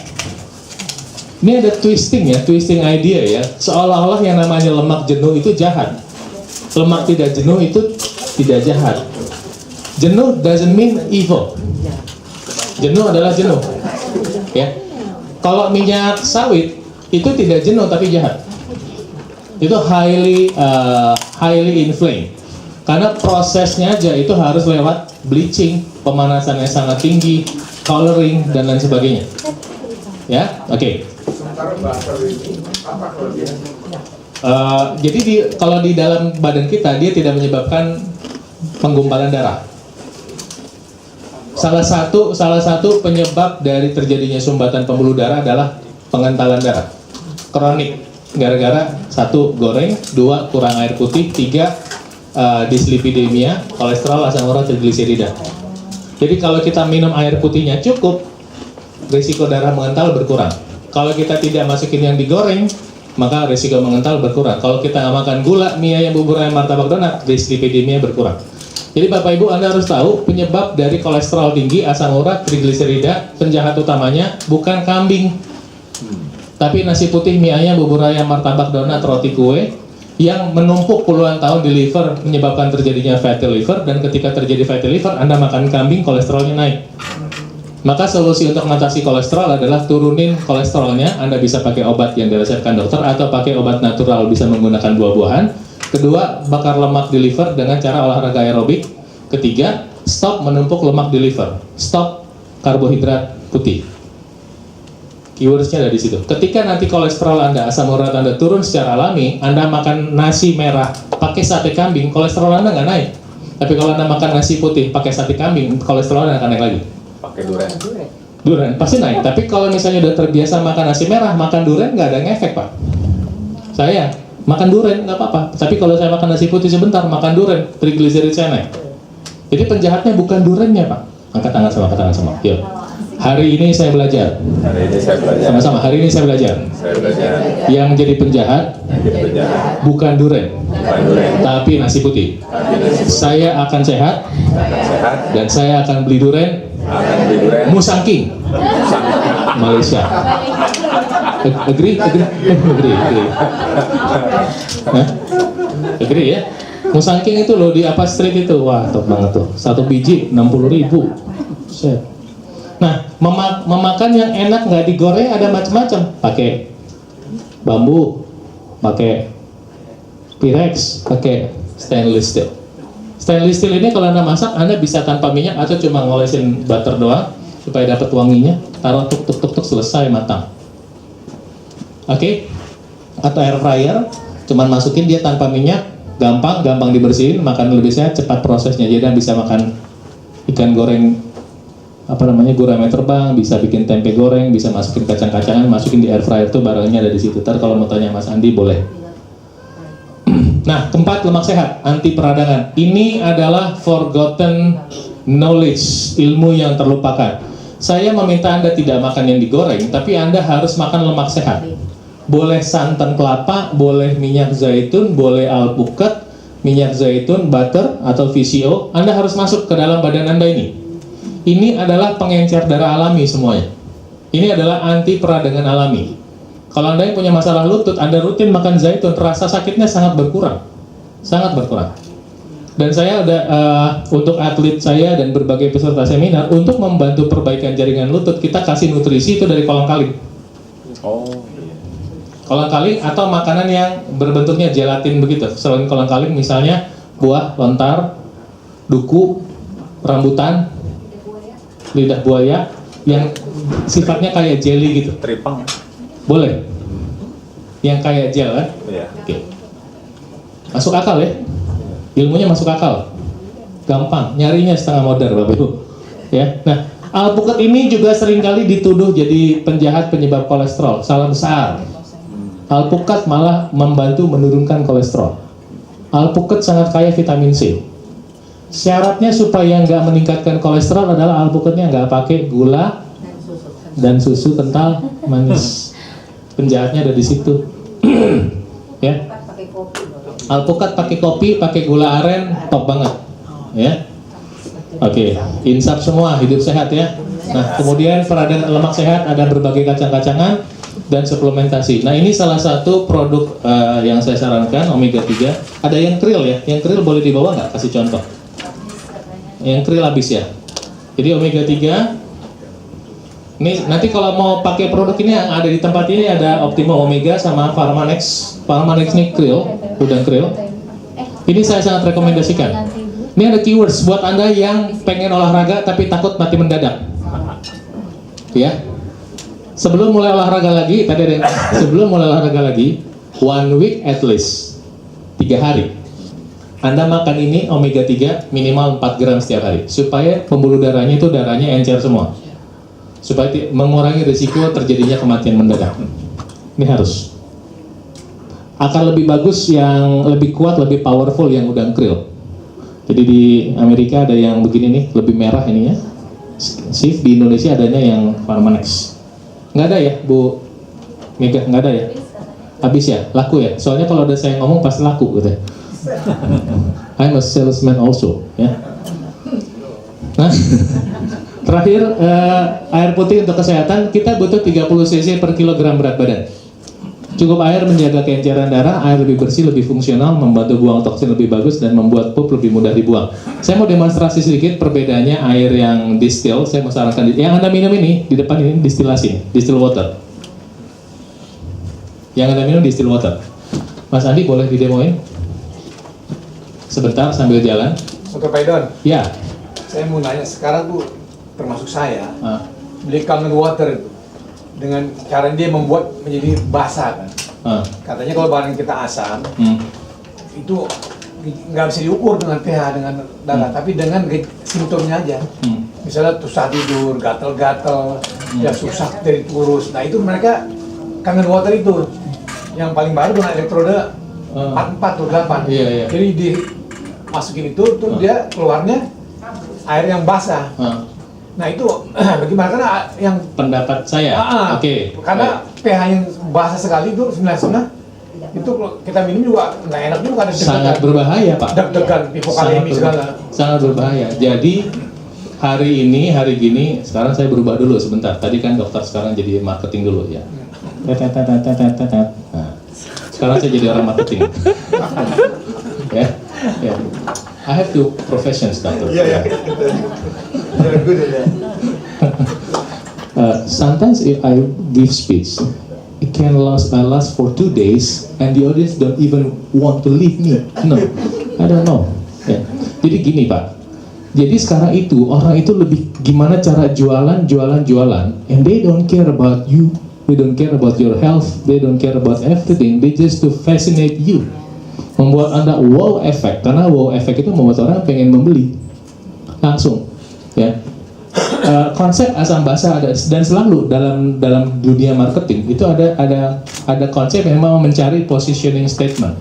Ini ada twisting ya, twisting idea ya. Seolah-olah yang namanya lemak jenuh itu jahat. Lemak tidak jenuh itu tidak jahat. Jenuh doesn't mean evil. Jenuh adalah jenuh. Ya. Kalau minyak sawit itu tidak jenuh tapi jahat. Itu highly inflamed. Karena prosesnya aja itu harus lewat bleaching, pemanasannya sangat tinggi, coloring dan lain sebagainya. Ya, oke. Sementara butter ini apa kelebihannya? Jadi kalau di dalam badan kita dia tidak menyebabkan penggumpalan darah. Salah satu penyebab dari terjadinya sumbatan pembuluh darah adalah pengentalan darah kronik. Gara-gara 1 goreng, 2 kurang air putih, 3 dislipidemia, kolesterol, asam urat, trigliserida. Jadi kalau kita minum air putihnya cukup, risiko darah mengental berkurang. Kalau kita tidak masukin yang digoreng, maka risiko mengental berkurang. Kalau kita nggak makan gula, mie ayam, bubur ayam, martabak, donat, dislipidemia berkurang. Jadi Bapak Ibu Anda harus tahu penyebab dari kolesterol tinggi, asam urat, trigliserida, penjahat utamanya bukan kambing, tapi nasi putih, mie ayam, bubur ayam, martabak, donat, roti, kue yang menumpuk puluhan tahun di liver menyebabkan terjadinya fatty liver, dan ketika terjadi fatty liver Anda makan kambing, kolesterolnya naik. Maka solusi untuk mengatasi kolesterol adalah turunin kolesterolnya. Anda bisa pakai obat yang diresepkan dokter atau pakai obat natural, bisa menggunakan buah-buahan. Kedua, bakar lemak di liver dengan cara olahraga aerobik. Ketiga, stop menumpuk lemak di liver. Stop karbohidrat putih. Keywordsnya ada di situ. Ketika nanti kolesterol Anda, asam urat Anda turun secara alami, Anda makan nasi merah pakai sate kambing, kolesterol Anda nggak naik. Tapi kalau Anda makan nasi putih pakai sate kambing, kolesterol Anda akan naik lagi. Pakai durian. Durian pasti naik. Tapi kalau misalnya udah terbiasa makan nasi merah, makan durian nggak ada ngefek, Pak. Saya makan durian nggak apa-apa. Tapi kalau saya makan nasi putih sebentar, makan durian, trigliserid saya naik. Jadi penjahatnya bukan duriannya, Pak. Angkat tangan sama. Yuk. Hari ini saya belajar. Hari ini saya belajar. Sama-sama. Hari ini saya belajar. Saya belajar. Yang jadi penjahat bukan durian, tapi nasi putih. Saya akan sehat, dan saya akan beli durian. Musangking, Malaysia. Agree? Hah? Agree ya? Musangking itu loh di apa street itu, wah top banget tuh. 1 biji 60.000. Set. Nah, memakan yang enak nggak digoreng ada macam-macam. Pakai bambu, pakai Pyrex, pakai stainless steel. Stainless steel ini kalau Anda masak, Anda bisa tanpa minyak atau cuma ngolesin butter doang supaya dapat wanginya. Taruh tuk selesai matang. Oke? Atau air fryer, cuman masukin dia tanpa minyak, gampang dibersihin, makan lebih sehat, cepat prosesnya. Jadi Anda bisa makan ikan goreng gurame terbang, bisa bikin tempe goreng, bisa masukin kacang-kacangan, masukin di air fryer tuh barangnya ada di situ. Ntar kalau mau tanya Mas Andi boleh. Nah, keempat, lemak sehat, anti peradangan. Ini adalah forgotten knowledge, ilmu yang terlupakan. Saya meminta Anda tidak makan yang digoreng, tapi Anda harus makan lemak sehat. Boleh santan kelapa, boleh minyak zaitun, boleh alpukat, minyak zaitun, butter, atau VCO. Anda harus masuk ke dalam badan Anda ini. Ini adalah pengencer darah alami semuanya. Ini adalah anti peradangan alami. Kalau Anda yang punya masalah lutut, Anda rutin makan zaitun, rasa sakitnya sangat berkurang. Dan saya udah untuk atlet saya dan berbagai peserta seminar, untuk membantu perbaikan jaringan lutut, kita kasih nutrisi itu dari kolang kaling. Kolang-kaling atau makanan yang berbentuknya gelatin begitu. Selain kolang-kaling misalnya buah lontar, duku, rambutan, lidah buaya yang sifatnya kayak jelly gitu. Tripang. Boleh. Yang kayak gel kan? Iya. Oke. Masuk akal ya? Ilmunya masuk akal. Gampang, nyarinya setengah modern Bapak Ibu. Ya. Nah, alpukat ini juga seringkali dituduh jadi penjahat penyebab kolesterol. Salah besar. Alpukat malah membantu menurunkan kolesterol. Alpukat sangat kaya vitamin C. Syaratnya supaya nggak meningkatkan kolesterol adalah alpukatnya nggak pakai gula dan susu kental manis. Penjahatnya ada di situ. Ya. Pakai kopi. Alpukat pakai kopi, pakai gula aren, top banget. Ya. Oke, insaf semua, hidup sehat ya. Nah, kemudian peradaan lemak sehat, ada berbagai kacang-kacangan dan suplementasi. Nah, ini salah satu produk yang saya sarankan, omega 3. Ada yang krill ya, yang krill boleh dibawa nggak? Kasih contoh. Yang krill habis ya. Jadi omega 3. Ini nanti kalau mau pakai produk ini yang ada di tempat ini ada Optimo Omega sama Pharmanex. Pharmanex ini krill, udang krill. Ini saya sangat rekomendasikan. Ini ada keywords buat Anda yang pengen olahraga tapi takut mati mendadak. Ya. Sebelum mulai olahraga lagi, tadi ada yang, sebelum mulai olahraga lagi, 1 week at least, 3 hari. Anda makan ini omega 3 minimal 4 gram setiap hari, supaya pembuluh darahnya itu darahnya encer semua, supaya mengurangi risiko terjadinya kematian mendadak. Ini harus. Akan lebih bagus yang lebih kuat, lebih powerful yang udang krill. Jadi di Amerika ada yang begini nih, lebih merah ininya. Sif, di Indonesia adanya yang Pharmanex. Nggak ada ya, Bu Mega? Nggak ada ya? Habis ya? Laku ya? Soalnya kalau ada saya ngomong pasti laku gitu ya. I'm a salesman also ya. Nah, terakhir air putih untuk kesehatan, kita butuh 30 cc per kilogram berat badan. Cukup air menjaga keenceran darah, air lebih bersih, lebih fungsional, membantu buang toksin lebih bagus dan membuat pup lebih mudah dibuang. Saya mau demonstrasi sedikit perbedaannya air yang distill. Saya mau sarankan yang Anda minum ini di depan ini distilasi, distill water. Yang Anda minum distill water. Mas Andi boleh didemoin? Sebentar sambil jalan. Untuk Pak Idon, Ya. saya mau nanya sekarang Bu, termasuk saya, beli kangen water itu dengan cara dia membuat menjadi basah kan. Katanya kalau barang kita asam, itu nggak bisa diukur dengan pH, dengan darah, tapi dengan simptomnya aja. Misalnya susah tidur, gatel-gatel, ya susah dari kurus. Nah itu mereka kangen water itu yang paling baru dengan elektroda 44 atau 8. Iya, iya. Jadi dimasukin itu, terus dia keluarnya air yang basah. Nah itu bagaimana? Karena yang Pendapat saya. Oke. karena pH yang basah sekali itu 9,5 itu kalau kita minum juga nggak enak juga, ada Sangat berbahaya, Pak. deg-degan, hipokalemi segala. Sangat berbahaya. Jadi hari gini, sekarang saya berubah dulu sebentar. Tadi kan dokter, sekarang jadi marketing dulu ya. Nah, sekarang saya jadi orang marketing. Ya, ya. I have two professions, doctor. Iya. Good ya. Sometimes if I give speech, it can last for 2 days, and the audience don't even want to leave me. No, I don't know. Ya. Jadi gini Pak. Jadi sekarang itu orang itu lebih gimana cara jualan, and they don't care about you, they don't care about your health, they don't care about everything. They just to fascinate you, membuat Anda wow effect, karena wow effect itu membuat orang pengen membeli langsung. Ya. Konsep asam basah ada, dan selalu dalam dunia marketing itu ada konsep yang memang mencari positioning statement,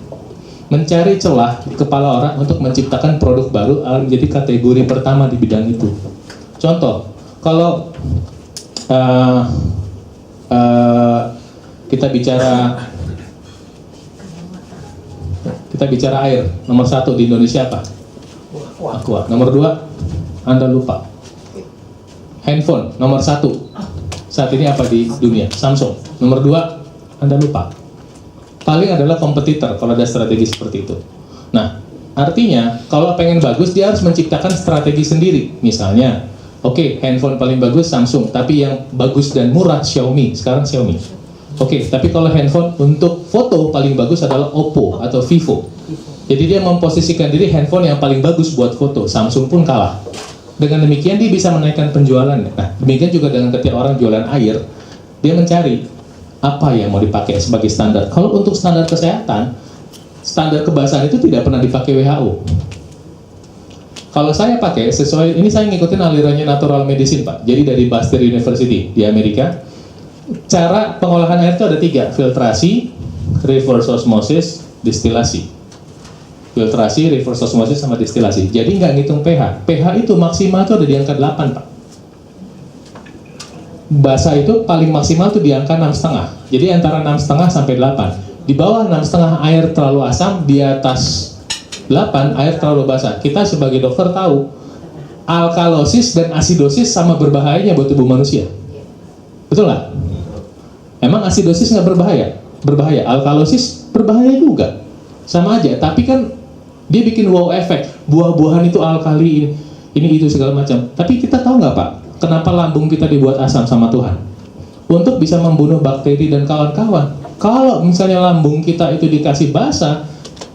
mencari celah di kepala orang untuk menciptakan produk baru menjadi kategori pertama di bidang itu. Contoh, kalau kita bicara air, nomor 1 di Indonesia apa? Aqua. Nomor 2, Anda lupa. Handphone nomor 1 saat ini apa di dunia? Samsung. Nomor 2, Anda lupa. Paling adalah kompetitor kalau ada strategi seperti itu. Nah, artinya kalau pengen bagus dia harus menciptakan strategi sendiri. Misalnya, oke, handphone paling bagus Samsung, tapi yang bagus dan murah Xiaomi. Sekarang Xiaomi. Oke, tapi kalau handphone untuk foto paling bagus adalah Oppo atau Vivo. Jadi dia memposisikan diri handphone yang paling bagus buat foto. Samsung pun kalah. Dengan demikian dia bisa menaikkan penjualannya. Nah, demikian juga dengan ketika orang jualan air, dia mencari apa yang mau dipakai sebagai standar. Kalau untuk standar kesehatan, standar kebasahan itu tidak pernah dipakai WHO. Kalau saya pakai sesuai, ini saya ngikutin alirannya natural medicine Pak. Jadi dari Bastyr University di Amerika, cara pengolahan air itu ada 3, filtrasi, reverse osmosis, distilasi. Filtrasi, reverse osmosis, sama distilasi. Jadi nggak ngitung pH. pH itu maksimal itu ada di angka 8 Pak. Basa itu paling maksimal itu di angka 6,5. Jadi antara 6,5 sampai 8. Di bawah 6,5 air terlalu asam, di atas 8 air terlalu basah. Kita sebagai dokter tahu alkalosis dan asidosis sama berbahayanya buat tubuh manusia. Betul nggak? Emang asidosis nggak berbahaya? Berbahaya. Alkalosis berbahaya juga. Sama aja. Tapi kan dia bikin wow efek. Buah-buahan itu alkali, ini itu segala macam. Tapi kita tahu nggak Pak? Kenapa lambung kita dibuat asam sama Tuhan? Untuk bisa membunuh bakteri dan kawan-kawan. Kalau misalnya lambung kita itu dikasih basah,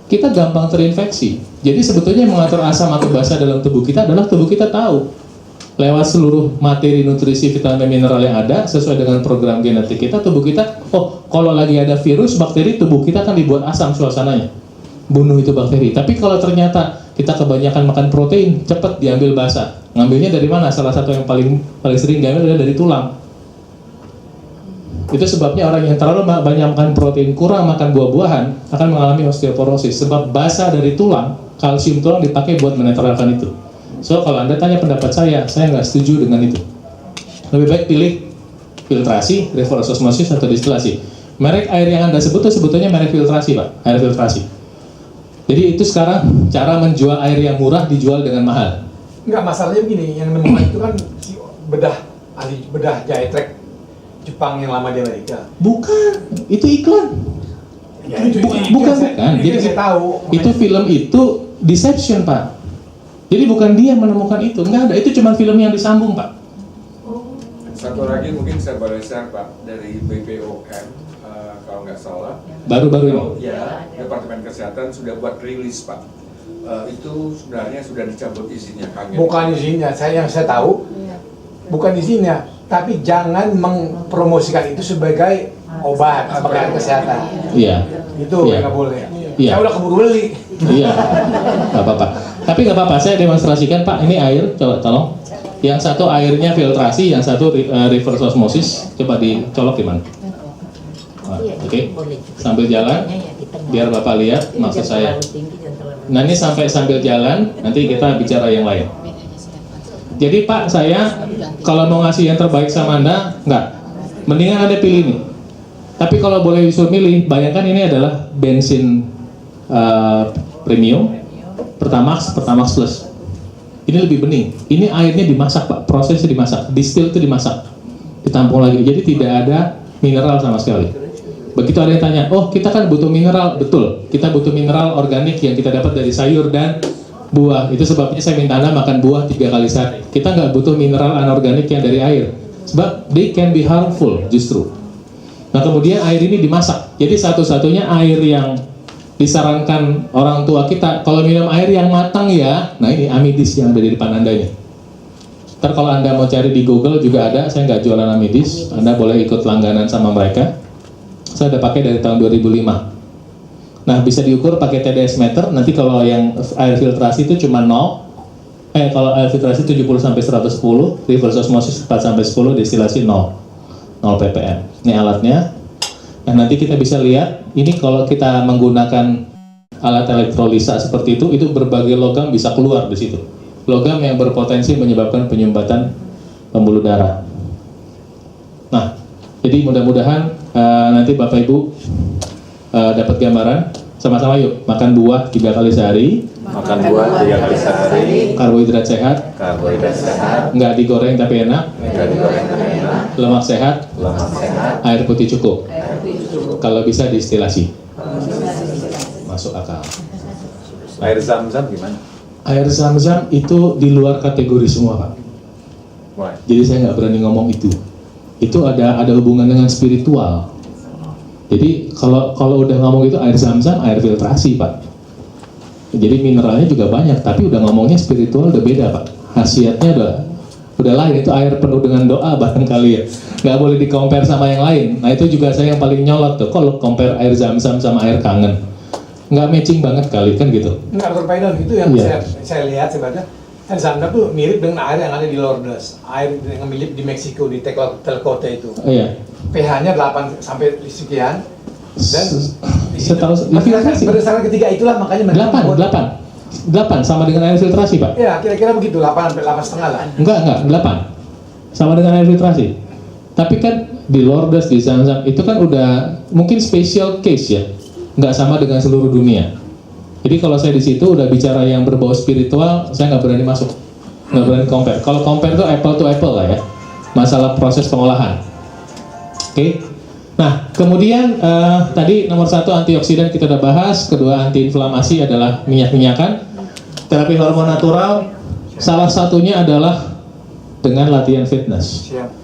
kita gampang terinfeksi. Jadi sebetulnya yang mengatur asam atau basa dalam tubuh kita adalah tubuh kita tahu. Lewat seluruh materi nutrisi, vitamin, mineral yang ada, sesuai dengan program genetik kita, tubuh kita, oh kalau lagi ada virus, bakteri, tubuh kita akan dibuat asam suasananya. Bunuh itu bakteri. Tapi kalau ternyata kita kebanyakan makan protein, cepat diambil basa. Ngambilnya dari mana? Salah satu yang paling sering diambil adalah dari tulang. Itu sebabnya orang yang terlalu banyak makan protein, kurang makan buah-buahan, akan mengalami osteoporosis. Sebab basa dari tulang, kalsium tulang dipakai buat menetralkan itu. So, kalau Anda tanya pendapat saya nggak setuju dengan itu. Lebih baik pilih filtrasi, reverse osmosis, atau distilasi. Merek air yang Anda sebut itu sebetulnya merek filtrasi, Pak. Air filtrasi. Jadi itu sekarang cara menjual air yang murah dijual dengan mahal. Enggak, masalahnya begini, yang nemukan itu kan si ahli bedah Jaitrek Jepang yang lama di Amerika. Bukan, itu iklan. Ya, itu bukan. Jadi saya tahu. Itu film itu deception Pak. Jadi bukan dia menemukan itu, nggak ada. Itu cuma film yang disambung Pak. Satu lagi mungkin saya boleh share Pak dari BPOM kalau nggak salah. Baru-baru ini. Ya, Departemen Kesehatan sudah buat rilis Pak. Itu sebenarnya sudah dicabut izinnya kaget. Bukan izinnya, yang saya tahu bukan izinnya, tapi jangan mempromosikan itu sebagai obat, sebagai kesehatan. Iya. Itu Iya. nggak boleh. Iya. Saya udah keburu beli. Iya, nggak apa-apa. Tapi nggak apa-apa, saya demonstrasikan Pak. Ini air, coba tolong. Yang satu airnya filtrasi, yang satu reverse osmosis. Coba dicolok di mana? Oke. Sambil jalan, biar Bapak lihat maksud saya. Nah ini sambil jalan, nanti kita bicara yang lain. Jadi Pak, saya kalau mau ngasih yang terbaik sama Anda, nggak. Mendingan Anda pilih ini. Tapi kalau boleh disuruh milih, bayangkan ini adalah bensin premium, Pertamax Plus. Ini lebih bening. Ini airnya dimasak Pak, prosesnya dimasak, distill itu dimasak, ditampung lagi. Jadi tidak ada mineral sama sekali. Begitu ada yang tanya, oh kita kan butuh mineral, betul. Kita butuh mineral organik yang kita dapat dari sayur dan buah. Itu sebabnya saya minta Anda makan buah 3 kali sehari. Kita nggak butuh mineral anorganik yang dari air, sebab they can be harmful justru. Nah kemudian air ini dimasak. Jadi satu-satunya air yang disarankan orang tua kita, kalau minum air yang matang ya, nah ini Amidis yang ada di depan Anda ini. Ntar kalau Anda mau cari di Google juga ada, saya nggak jualan Amidis, Anda boleh ikut langganan sama mereka. Saya udah pakai dari tahun 2005. Nah bisa diukur pakai TDS meter, nanti kalau yang air filtrasi itu cuma 0, kalau air filtrasi 70 sampai 110, reverse osmosis 4 sampai 10, destilasi 0 ppm. Ini alatnya. Nah nanti kita bisa lihat, ini kalau kita menggunakan alat elektrolisa seperti itu berbagai logam bisa keluar di situ. Logam yang berpotensi menyebabkan penyumbatan pembuluh darah. Nah, jadi mudah-mudahan nanti Bapak Ibu dapat gambaran. Sama-sama yuk, makan buah 3 kali sehari. Makan buah 3 kali sehari. Karbohidrat sehat. Karbohidrat sehat. Nggak digoreng tapi enak. Nggak digoreng tapi enak. Lemak sehat. Lemak sehat. Air putih cukup. Kalau bisa distilasi. Masuk akal. Air zam-zam gimana? Air zam-zam itu di luar kategori semua Pak. Why? Jadi saya nggak berani ngomong itu. Itu ada hubungan dengan spiritual. Jadi kalau udah ngomong gitu air zam-zam, air filtrasi Pak. Jadi mineralnya juga banyak, tapi udah ngomongnya spiritual udah beda Pak. Khasiatnya udah lain, itu air penuh dengan doa barangkali ya. Nggak boleh di-compare sama yang lain. Nah itu juga saya yang paling nyolot tuh, kalau compare air zam-zam sama air kangen. Nggak matching banget kali kan gitu. Enggak, Dr. Paidon, itu yang Iya. saya lihat sebenarnya. Air zam-zam tuh mirip dengan air yang ada di Lourdes, air yang mirip di Meksiko, di Telcote itu. Oh iya. pH-nya 8 sampai sekian. Dan Setahu berdasarkan ketiga itulah makanya mereka membuat- 8 sama dengan air filtrasi Pak. Ya, kira-kira begitu, 8 sampai 8,5 lah. Enggak, 8 sama dengan air filtrasi. Tapi kan di Lourdes, di Zam-Zam itu kan udah mungkin special case ya, nggak sama dengan seluruh dunia. Jadi kalau saya di situ udah bicara yang berbau spiritual, saya nggak berani masuk, nggak berani compare. Kalau compare tuh apple to apple lah ya, masalah proses pengolahan. Oke. Nah, kemudian tadi nomor 1 antioksidan kita udah bahas, kedua antiinflamasi adalah minyak-minyakan. Terapi hormon natural, salah satunya adalah dengan latihan fitness. Siap.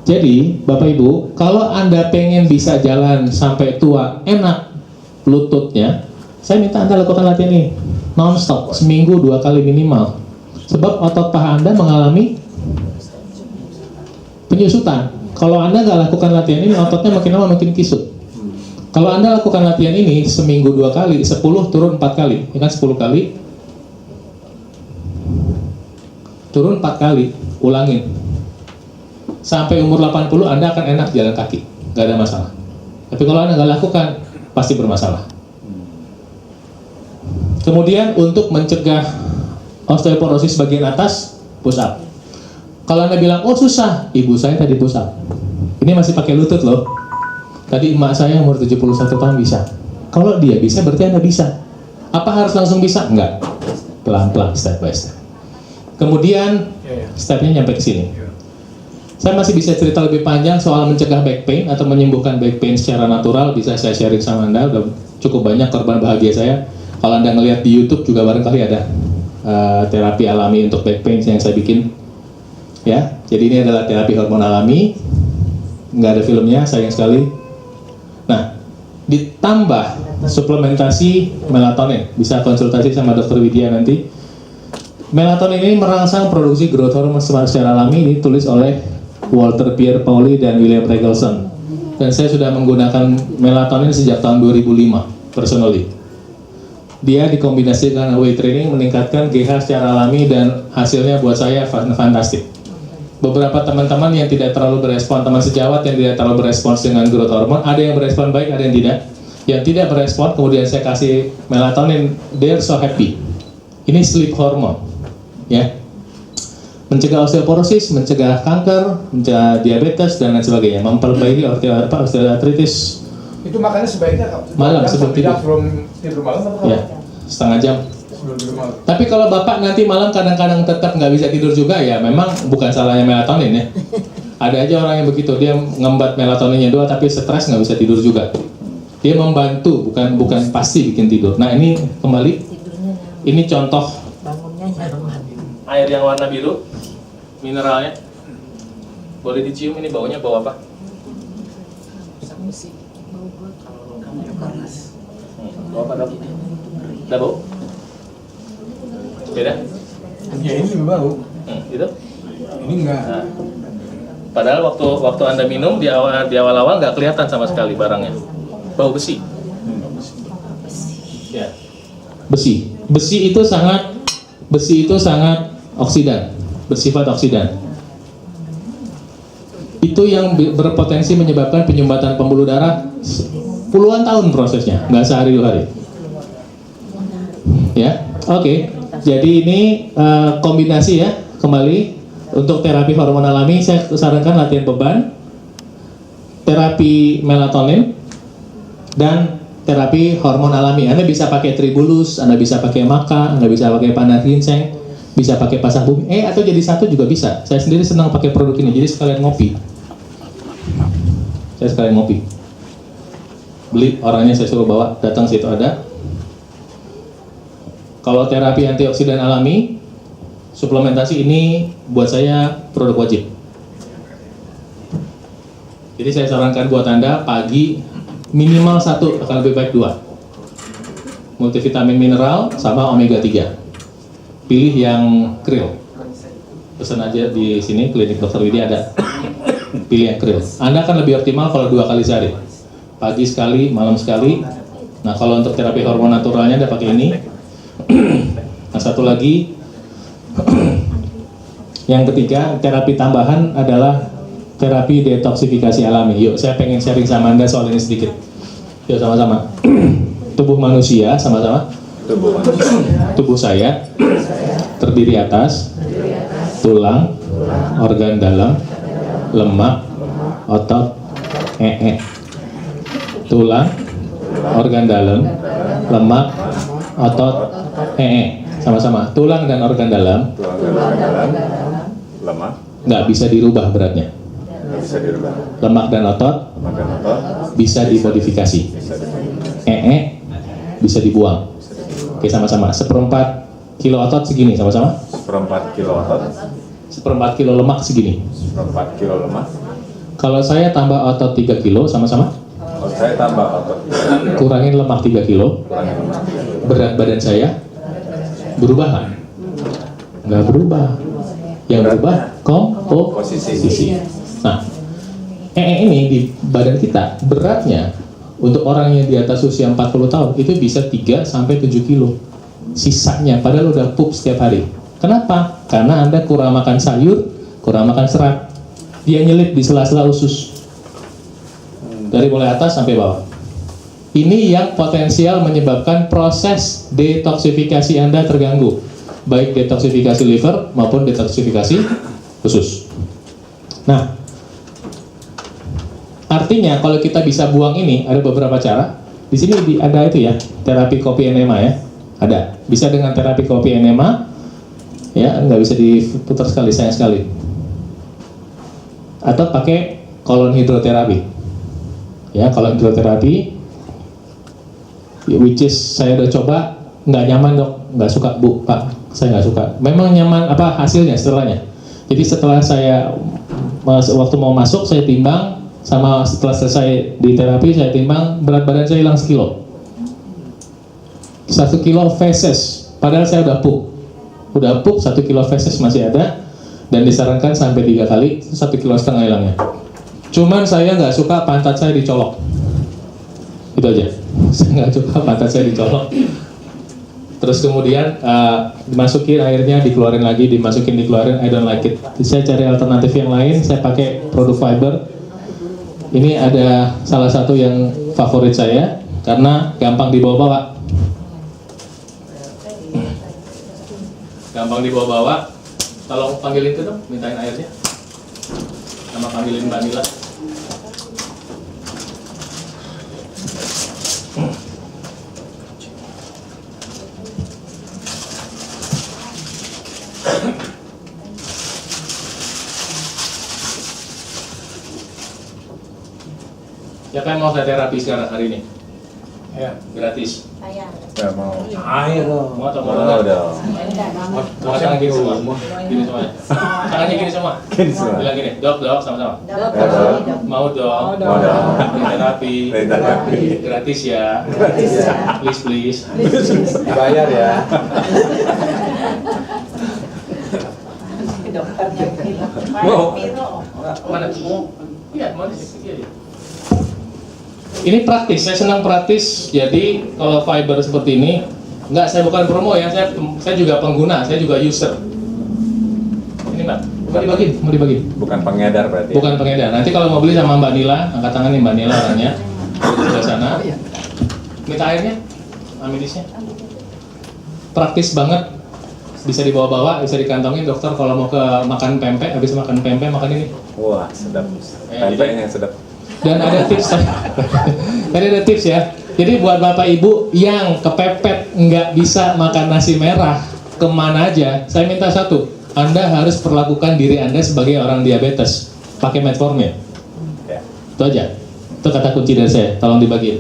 Jadi, Bapak Ibu, kalau Anda pengen bisa jalan sampai tua, enak lututnya, saya minta Anda lakukan latihan ini non-stop, seminggu 2 kali minimal. Sebab otot paha Anda mengalami penyusutan. Kalau Anda nggak lakukan latihan ini, ototnya makin lama makin kisut. Kalau Anda lakukan latihan ini seminggu 2 kali, 10 turun 4 kali, ya kan 10 kali, turun 4 kali, ulangin. Sampai umur 80 Anda akan enak jalan kaki, nggak ada masalah. Tapi kalau Anda nggak lakukan, pasti bermasalah. Kemudian untuk mencegah osteoporosis bagian atas, push up. Kalau Anda bilang, oh susah, ibu saya tadi push up. Ini masih pakai lutut loh. Tadi emak saya umur 71 tahun bisa. Kalau dia bisa, berarti Anda bisa. Apa harus langsung bisa? Enggak. Pelan-pelan, step by step. Kemudian, stepnya nyampe ke sini. Saya masih bisa cerita lebih panjang soal mencegah back pain atau menyembuhkan back pain secara natural. Bisa saya sharing sama Anda, udah cukup banyak korban bahagia saya. Kalau Anda ngelihat di YouTube juga barangkali ada terapi alami untuk back pain yang saya bikin. Ya, jadi ini adalah terapi hormon alami, nggak ada filmnya, sayang sekali. Nah, ditambah suplementasi melatonin, bisa konsultasi sama Dr. Widya nanti. Melatonin ini merangsang produksi growth hormone secara alami, ditulis oleh Walter Pierre Pauli dan William Regelson. Dan saya sudah menggunakan melatonin sejak tahun 2005, personally. Dia dikombinasikan weight training, meningkatkan GH secara alami, dan hasilnya buat saya fantastik. Beberapa teman-teman yang tidak terlalu berespon, teman sejawat yang tidak terlalu berespons dengan growth hormone, ada yang berespon baik, ada yang tidak. Yang tidak berespon, kemudian saya kasih melatonin, they're so happy. Ini sleep hormone, ya. Mencegah osteoporosis, mencegah kanker, mencegah diabetes, dan lain sebagainya. Memperbaiki osteoartritis. Itu makanya sebaiknya Malam sebelum tidur. Tidur malam atau Ya, setengah jam. sebelum tidur malam. Tapi kalau Bapak nanti malam kadang-kadang tetap nggak bisa tidur juga, ya memang bukan salahnya melatonin ya. Ada aja orang yang begitu, dia ngembat melatoninnya doang tapi stres nggak bisa tidur juga. Dia membantu, bukan pasti bikin tidur. Nah ini kembali, ini contoh Bangunnya nyaman. air yang warna biru, mineralnya. Boleh dicium, ini baunya bau apa? Bau apa dok? Ada bau? Beda? Ya ini lebih bau. Gitu? Ini enggak. Nah, padahal waktu Anda minum di awal-awal nggak kelihatan sama sekali barangnya. Bau besi. Ya. Besi. Besi itu sangat oksidan, bersifat oksidan. Itu yang berpotensi menyebabkan penyumbatan pembuluh darah puluhan tahun prosesnya, nggak sehari 2 hari. Ya, oke. Jadi ini kombinasi ya, kembali untuk terapi hormon alami saya sarankan latihan beban, terapi melatonin, dan terapi hormon alami. Anda bisa pakai tribulus, Anda bisa pakai maca, Anda bisa pakai pandan ginseng, bisa pakai pasang bumi, atau jadi satu juga bisa. Saya sendiri senang pakai produk ini, jadi sekalian ngopi. Saya sekalian ngopi. Beli, orangnya saya suruh bawa, datang situ ada. Kalau terapi antioksidan alami, suplementasi ini buat saya produk wajib. Jadi saya sarankan buat Anda pagi minimal 1, akan lebih baik 2. Multivitamin mineral sama omega 3. Pilih yang krill. Pesan aja di sini, klinik Dr. Widi ada. Pilih yang krill. Anda akan lebih optimal kalau 2 kali sehari. Pagi sekali, malam sekali. Nah, kalau untuk terapi hormon naturalnya Anda pakai ini. Nah, satu lagi. Yang ketiga, terapi tambahan adalah terapi detoksifikasi alami. Yuk, saya pengen sharing sama Anda soal ini sedikit. Yuk, sama-sama. Tubuh manusia, sama-sama. Tubuh saya terdiri atas tulang, organ dalam, lemak, otot, tulang, organ dalam, lemak, otot, sama-sama. Tulang dan organ dalam, lemak, nggak bisa dirubah beratnya. nggak bisa dirubah. Lemak dan otot Lemak dan otot bisa dimodifikasi. bisa dirubah. Bisa dibuang. Oke, sama-sama. 1/4 kilo otot segini, sama-sama. 1/4 kilo otot, 1/4 kilo lemak segini. 1/4 kilo lemak. Kalau saya tambah otot 3 kilo, sama-sama. Kalau saya tambah otot, Kurangin lemak 3 kilo. kurangin lemak. Berat badan saya berubah nggak? Nggak berubah. Yang berubah komposisi. Nah, ini di badan kita beratnya untuk orang yang di atas usia 40 tahun itu bisa 3-7 kilo. Sisanya padahal udah pup setiap hari. Kenapa? Karena Anda kurang makan sayur, kurang makan serat. Dia nyelip di sela-sela usus. Dari mulai atas sampai bawah. Ini yang potensial menyebabkan proses detoksifikasi Anda terganggu. Baik detoksifikasi liver maupun detoksifikasi usus. Nah, artinya kalau kita bisa buang ini, ada beberapa cara. Di sini ada itu ya, terapi kopi enema ya. Ada. Bisa dengan terapi kopi enema. Ya, nggak bisa diputar sekali, sayang sekali. Atau pakai kolon hidroterapi. Ya, kolon hidroterapi, which is saya udah coba, nggak nyaman dok, nggak suka bu, pak, saya nggak suka. Memang nyaman apa hasilnya setelahnya? Jadi setelah saya waktu mau masuk saya timbang, sama setelah selesai di terapi saya timbang, berat badan saya hilang 1 kilo. 1 kilo feses, padahal saya udah pup 1 kilo feses masih ada, dan disarankan sampai 3 kali, 1,5 kilo hilangnya. Cuman saya nggak suka pantat saya dicolok, itu aja. Saya nggak suka pantat saya dicolok. Terus kemudian dimasukin airnya, dikeluarin lagi, dimasukin, dikeluarin, I don't like it. Saya cari alternatif yang lain, saya pakai produk fiber. Ini ada salah satu yang favorit saya karena gampang dibawa-bawa. Gampang dibawa-bawa. Tolong panggilin itu dong, mintain airnya. Sama panggilin Mbak Nila. Siapa yang mau saya terapi sekarang hari ini? Ya. Gratis. Saya. Nggak mau. Air dong. Mau atau mau? Mau dong. Mau tangan gini semua. Gini semuanya. Tangannya gini semua. Gini semua. Bilang gini, dok, sama-sama. Mau dong. Mau dong. Terapi. Terapi. Gratis ya. Please. Dibayar ya. Mana? Iya, mana sih? Iya. Ini praktis, saya senang praktis. Jadi kalau fiber seperti ini, saya bukan promo ya, saya juga pengguna, saya juga user. Ini Mbak, mau dibagi. Bukan pengedar berarti. Bukan pengedar. Nanti kalau mau beli sama Mbak Nila, angkat tangan nih Mbak Nila orangnya. Di sebelah sana. Minta airnya, amidisnya. Praktis banget, bisa dibawa-bawa, bisa dikantongin. Dokter kalau mau ke makan pempek, habis makan pempek makan ini. Wah, sedap. Pempeknya sedap. Dan ada tips, tadi ada tips ya. Jadi buat bapak ibu yang kepepet nggak bisa makan nasi merah, kemana aja? Saya minta satu, Anda harus perlakukan diri Anda sebagai orang diabetes, pakai metformin. Ya. Itu aja. Itu kata kunci dari saya. Tolong dibagiin.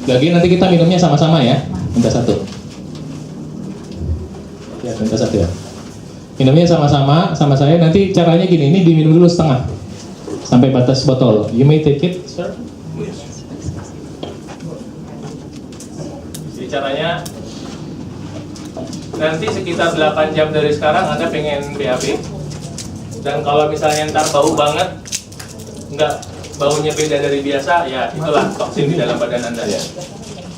Lagi nanti kita minumnya sama-sama ya. Minta satu. Ya, minta satu ya. Minumnya sama-sama sama saya. Nanti caranya gini, ini diminum dulu setengah. sampai batas botol. You may take it, sir. Jadi caranya nanti sekitar 8 jam dari sekarang Anda pengen BAB. Dan kalau misalnya ntar bau banget, enggak, baunya beda dari biasa, ya itulah toksin di dalam badan Anda.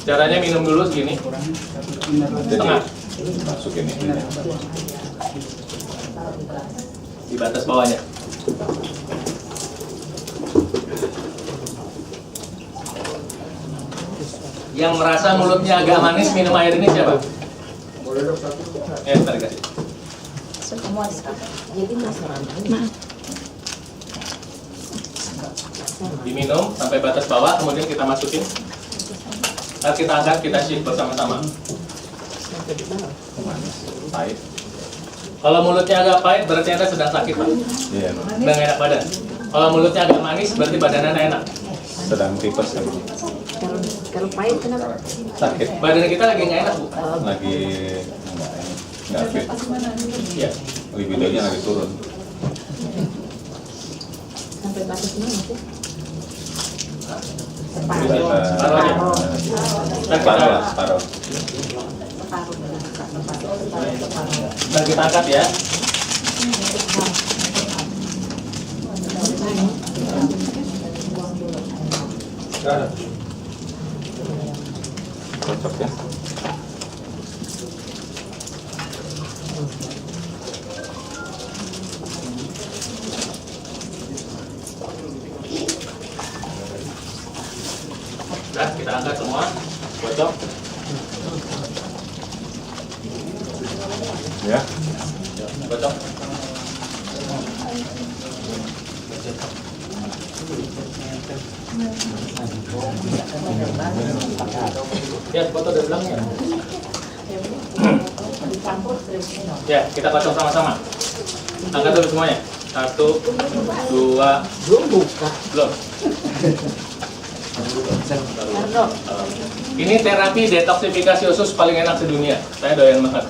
Caranya minum dulu segini, setengah, Masukin ini. di batas bawahnya. Yang merasa mulutnya agak manis minum air ini siapa? Ntar kasih. Semua jadi mas Diminum sampai batas bawah, kemudian kita masukin. Ntar kita angkat, kita shift bersama-sama. Pahit. Kalau mulutnya agak pahit berarti Anda sedang sakit, Pak. Iya. Sedang enak badan. Kalau mulutnya agak manis berarti badan Anda enak. Sedang tipes kan. kalau pahit kenapa? Sakit. Badan kita lagi nggak enak, Bu. Lagi nggak fit. Iya. Libidonya lagi turun. Sampai batas mana sih? Separuh aja. Ntar Separuh kita, lah, separuh. ntar kita angkat ya. Cocok ya. Nah, kita angkat semua. Cocok. Ya. Cocok. Ya, foto dari belakangnya. Ya, kita kocok sama-sama. Angkat dulu semuanya. 1, 2, belum. Ini terapi detoksifikasi usus paling enak sedunia. Saya doyan banget.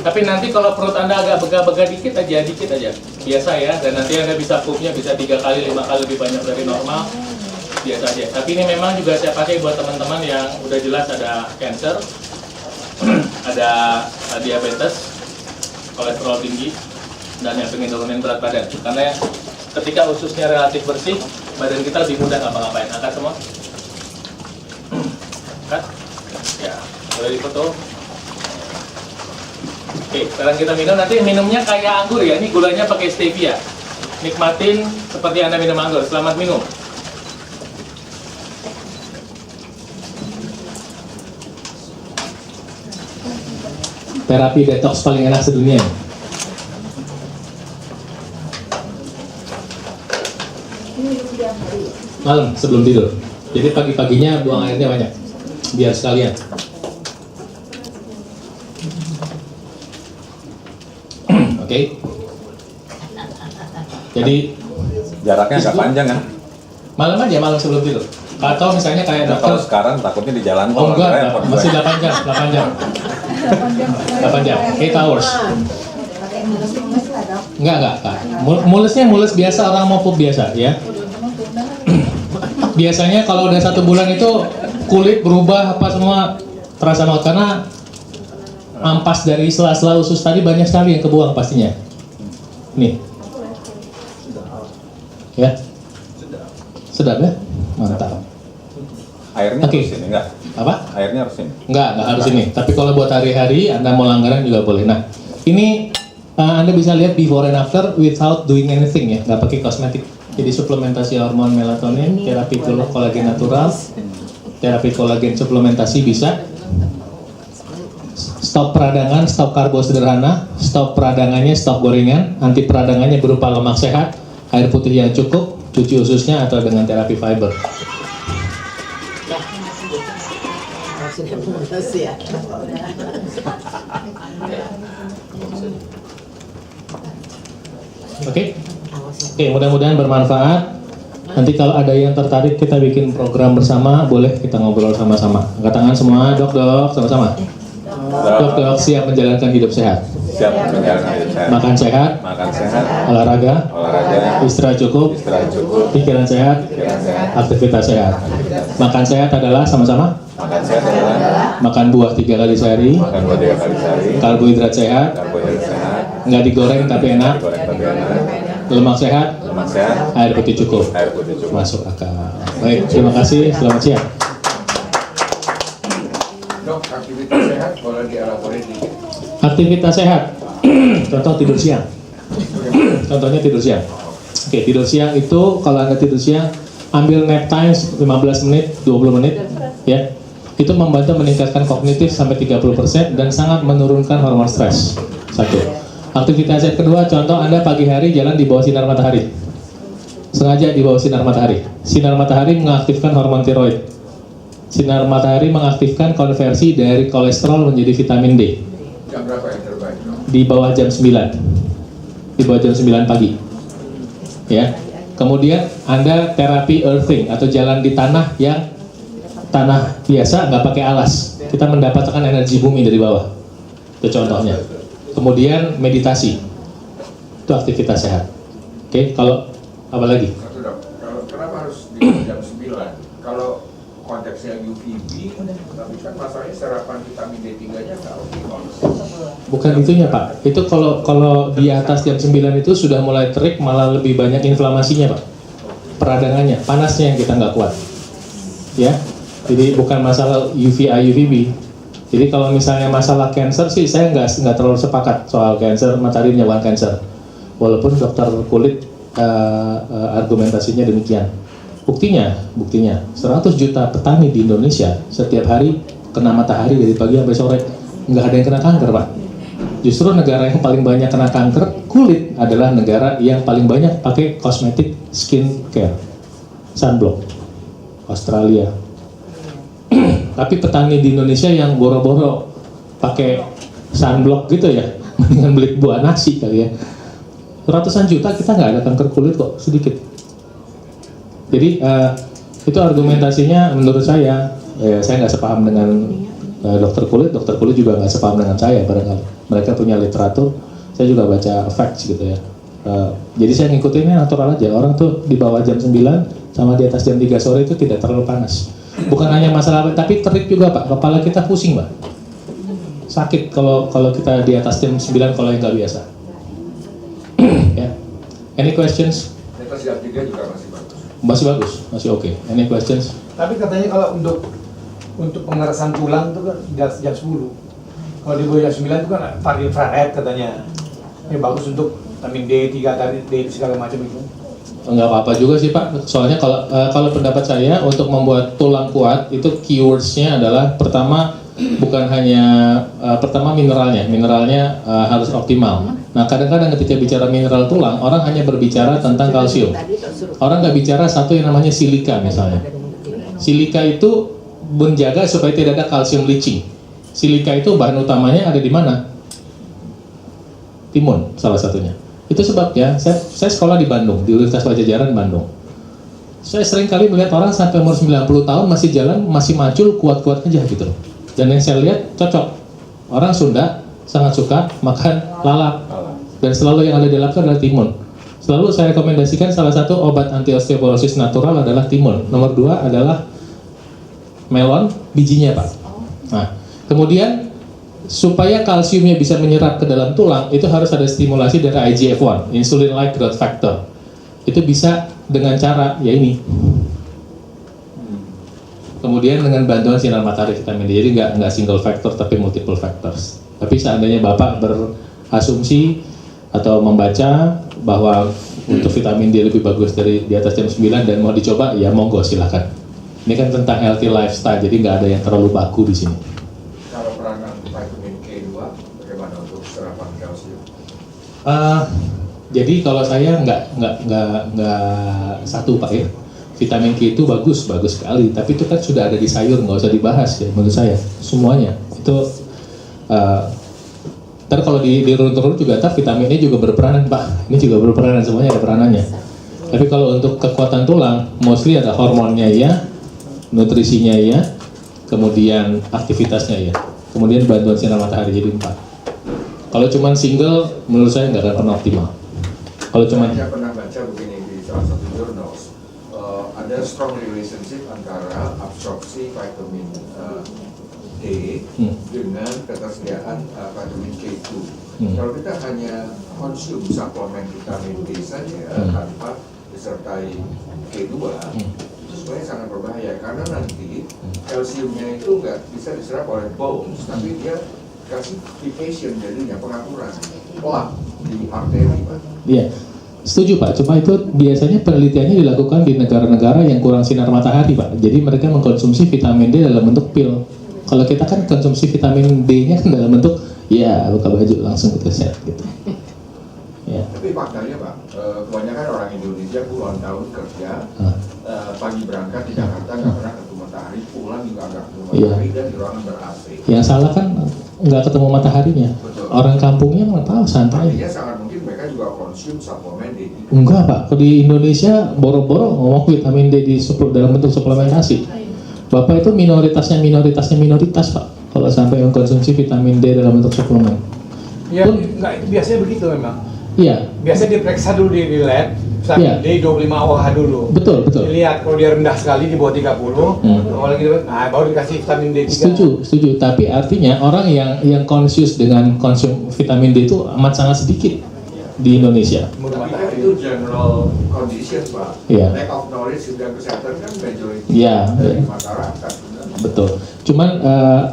Tapi nanti kalau perut Anda agak bega-bega dikit aja. Biasa ya, dan nanti Anda bisa pumpnya bisa 3 kali, 5 kali lebih banyak dari normal. Biasa aja. Tapi ini memang juga saya pakai buat teman-teman yang udah jelas ada cancer, ada diabetes, kolesterol tinggi, dan yang pengen turunin berat badan. Karena ketika ususnya relatif bersih, badan kita lebih mudah ngapa-ngapain. Angkat semua. Angkat. Ya, boleh dipoto. Oke, sekarang kita minum. Nanti minumnya kayak anggur ya. Ini gulanya pakai stevia. Nikmatin seperti Anda minum anggur. Selamat minum. Terapi detox paling enak sedunia. Malam sebelum tidur. Jadi pagi-paginya buang airnya banyak. Biar sekalian. Oke. Jadi Jaraknya agak panjang kan? malam aja, malam sebelum tidur. Atau misalnya kayak Nah, kalau dokter. sekarang takutnya di jalan Oh tol, enggak, repot masih gue. 8 jam, 8 jam. 8 jam, 8 hours. Enggak. Mulusnya mulus biasa, orang mau pup biasa ya. Biasanya kalau udah 1 bulan itu kulit berubah apa semua terasa banget karena ampas dari sela-sela usus tadi banyak sekali yang kebuang pastinya. Nih. Ya. Sedap ya? Mantap. Airnya Oke. harus ini enggak? Apa? Airnya harus ini. Enggak harus ini. Tapi kalau buat hari-hari Anda mau langgaran juga boleh. Nah, ini Anda bisa lihat before and after without doing anything ya, nggak pakai kosmetik. Jadi suplementasi hormon melatonin, terapi kolagen natural, terapi kolagen suplementasi bisa. Stop peradangan, stop karbo sederhana, stop peradangannya, stop gorengan, anti peradangannya berupa lemak sehat, air putih yang cukup, cuci ususnya atau dengan terapi fiber. Oke, mudah-mudahan bermanfaat. Nanti kalau ada yang tertarik kita bikin program bersama, boleh kita ngobrol sama-sama. Angkat tangan semua, dok, sama-sama. Dok siap menjalankan hidup sehat. Siap menjalankan hidup sehat. Makan sehat, Makan sehat, olahraga, olahraga, istirahat cukup, istirahat cukup, pikiran sehat, pikiran sehat. aktivitas sehat. Makan sehat adalah sama-sama Makan sehat adalah makan buah 3 kali sehari, makan buah 3 kali sehari, karbohidrat sehat, karbohidrat sehat, nggak digoreng tapi enak, goreng tapi enak, lemak sehat, lemak sehat, air putih cukup. air putih cukup. Masuk akal. Baik, terima kasih. Selamat siang. Dok, aktivitas sehat boleh dielaborasi dikit. Aktivitas sehat. Contoh tidur siang. Contohnya tidur siang. Oke, tidur siang itu kalau Anda tidur siang, ambil nap time 15 menit, 20 menit, ya. Itu membantu meningkatkan kognitif sampai 30% dan sangat menurunkan hormon stres. Satu. Aktivitas yang kedua, contoh Anda pagi hari jalan di bawah sinar matahari. Sengaja di bawah sinar matahari. Sinar matahari mengaktifkan hormon tiroid. Sinar matahari mengaktifkan konversi dari kolesterol menjadi vitamin D. Jam berapa yang terbaik, Dok? Di bawah jam 9. Di bawah jam 9 pagi. Ya. Kemudian Anda terapi earthing atau jalan di tanah yang tanah biasa, nggak pakai alas. Kita mendapatkan energi bumi dari bawah. Itu contohnya. Kemudian meditasi. Itu aktivitas sehat. Oke, kalau apa lagi? Satu, Dok. Kalau kenapa harus di jam 9? Kalau konteksnya UVB, tapi kan masalahnya serapan vitamin D3-nya nggak optimal. Bukan itunya Pak. Itu kalau di atas jam 9 itu sudah mulai terik, malah lebih banyak inflamasinya Pak. Peradangannya, panasnya yang kita nggak kuat. Ya. Jadi bukan masalah UVA, UVB. Jadi kalau misalnya masalah cancer sih saya nggak terlalu sepakat soal cancer, matahari menyebabkan cancer. Walaupun dokter kulit argumentasinya demikian. Buktinya 100 juta petani di Indonesia setiap hari kena matahari dari pagi sampai sore, nggak ada yang kena kanker Pak. Justru negara yang paling banyak kena kanker kulit adalah negara yang paling banyak pakai kosmetik skin care, sunblock, Australia. Tapi petani di Indonesia yang boro-boro pakai sunblock gitu ya, mendingan beli buah nasi kali ya. Ratusan juta kita nggak ada kanker kulit kok, sedikit. Jadi itu argumentasinya menurut saya nggak sepaham dengan dokter kulit juga nggak sepaham dengan saya barangkali. Mereka punya literatur, saya juga baca facts gitu ya. Jadi saya ngikutinnya natural aja. Orang tuh di bawah jam 9 sama di atas jam 3 sore itu tidak terlalu panas. Bukan hanya masalah, tapi terik juga Pak. Kepala kita pusing Pak. Sakit kalau kita di atas jam 9 kalau yang nggak biasa. Ya. Any questions? Di atas jam 3 juga masih bagus. Masih bagus, masih oke. Any questions? Tapi katanya kalau untuk pengerasan tulang itu kan di atas jam 10. Kalau di bawah jam 9 itu kan far infrared katanya. Ini bagus untuk vitamin D3 tadi, D segala macam itu. Enggak apa-apa juga sih Pak. Soalnya kalau pendapat saya untuk membuat tulang kuat itu keywordsnya adalah pertama bukan hanya pertama mineralnya harus optimal. Nah kadang-kadang ketika bicara mineral tulang orang hanya berbicara tentang kalsium. Orang nggak bicara satu yang namanya silika misalnya. Silika itu menjaga supaya tidak ada kalsium leaching. Silika itu bahan utamanya ada di mana? Timun salah satunya. Itu sebabnya saya sekolah di Bandung, di Universitas Pajajaran Bandung. Saya sering kali melihat orang sampai umur 90 tahun masih jalan, masih macul, kuat-kuat aja gitu. Dan yang saya lihat cocok. Orang Sunda sangat suka makan lalap. Dan selalu yang ada di lalap itu adalah timun. Selalu saya rekomendasikan salah satu obat anti-osteoporosis natural adalah timun. Nomor 2 adalah melon, bijinya Pak. Nah, kemudian supaya kalsiumnya bisa menyerap ke dalam tulang, itu harus ada stimulasi dari IGF-1, insulin-like growth factor. Itu bisa dengan cara, ya ini. Kemudian dengan bantuan sinar matahari vitamin D, jadi nggak single factor, tapi multiple factors. Tapi seandainya Bapak berasumsi atau membaca bahwa untuk vitamin D lebih bagus dari di atas jam 9 dan mau dicoba, ya monggo silahkan. Ini kan tentang healthy lifestyle, jadi nggak ada yang terlalu baku di sini. Kalau peranan vitamin K2, bagaimana untuk serapan kalsium? Jadi kalau saya nggak satu Pak ya. Vitamin K itu bagus sekali. Tapi itu kan sudah ada di sayur, nggak usah dibahas ya menurut saya. Semuanya itu. Ntar kalau di runut-runut juga, vitamin E juga berperanan Pak. Ini juga berperanan, semuanya ada peranannya. Tapi kalau untuk kekuatan tulang, mostly ada hormonnya ya, nutrisinya ya, kemudian aktivitasnya ya. kemudian bantuan sinar matahari jadi 4. Kalau cuman single, menurut saya nggak akan pernah optimal. Kalau cuman Saya pernah baca begini di salah satu jurnal, ada strong relationship antara absorpsi vitamin D dengan ketersediaan vitamin K2. Kalau kita hanya konsum suplemen vitamin D saja tanpa disertai K2, itu sebenarnya sangat berbahaya karena nanti kalsiumnya itu nggak bisa diserap oleh bones, tapi dia calcification, jadinya pengaturan di arteri, Pak. Iya, setuju Pak. Cuma itu biasanya penelitiannya dilakukan di negara-negara yang kurang sinar matahari Pak. Jadi mereka mengkonsumsi vitamin D dalam bentuk pil. Kalau kita kan konsumsi vitamin D-nya kan dalam bentuk ya buka baju langsung kita set gitu. Ya. Tapi faktanya Pak, kebanyakan orang Indonesia puluhan tahun kerja, pagi berangkat di Jakarta nggak pernah ketemu matahari, pulang juga nggak ketemu matahari dan di ruangan ber-AC. Yang salah kan nggak ketemu mataharinya. Betul. Orang kampungnya nggak tahu santai. Artinya sangat mungkin mereka juga konsum suplemen D3. Enggak Pak, kalau di Indonesia boro-boro ngomong vitamin D dalam bentuk suplementasi. Bapak itu minoritas Pak. Kalau sampai mengkonsumsi vitamin D dalam bentuk suplemen. Ya, enggak, itu biasanya begitu memang. Iya. Biasanya diperiksa dulu di lab, vitamin D 25 OH dulu. Betul. Dilihat kalau dia rendah sekali di bawah 30, kalau gitu, baru dikasih vitamin D3. Setuju. Tapi artinya orang yang conscious dengan konsum vitamin D itu amat sangat sedikit di Indonesia. Tapi kan itu general condition Pak. Iya. Lack of knowledge tentang kesehatan kan majority Iya. dari masyarakat. Betul. Cuman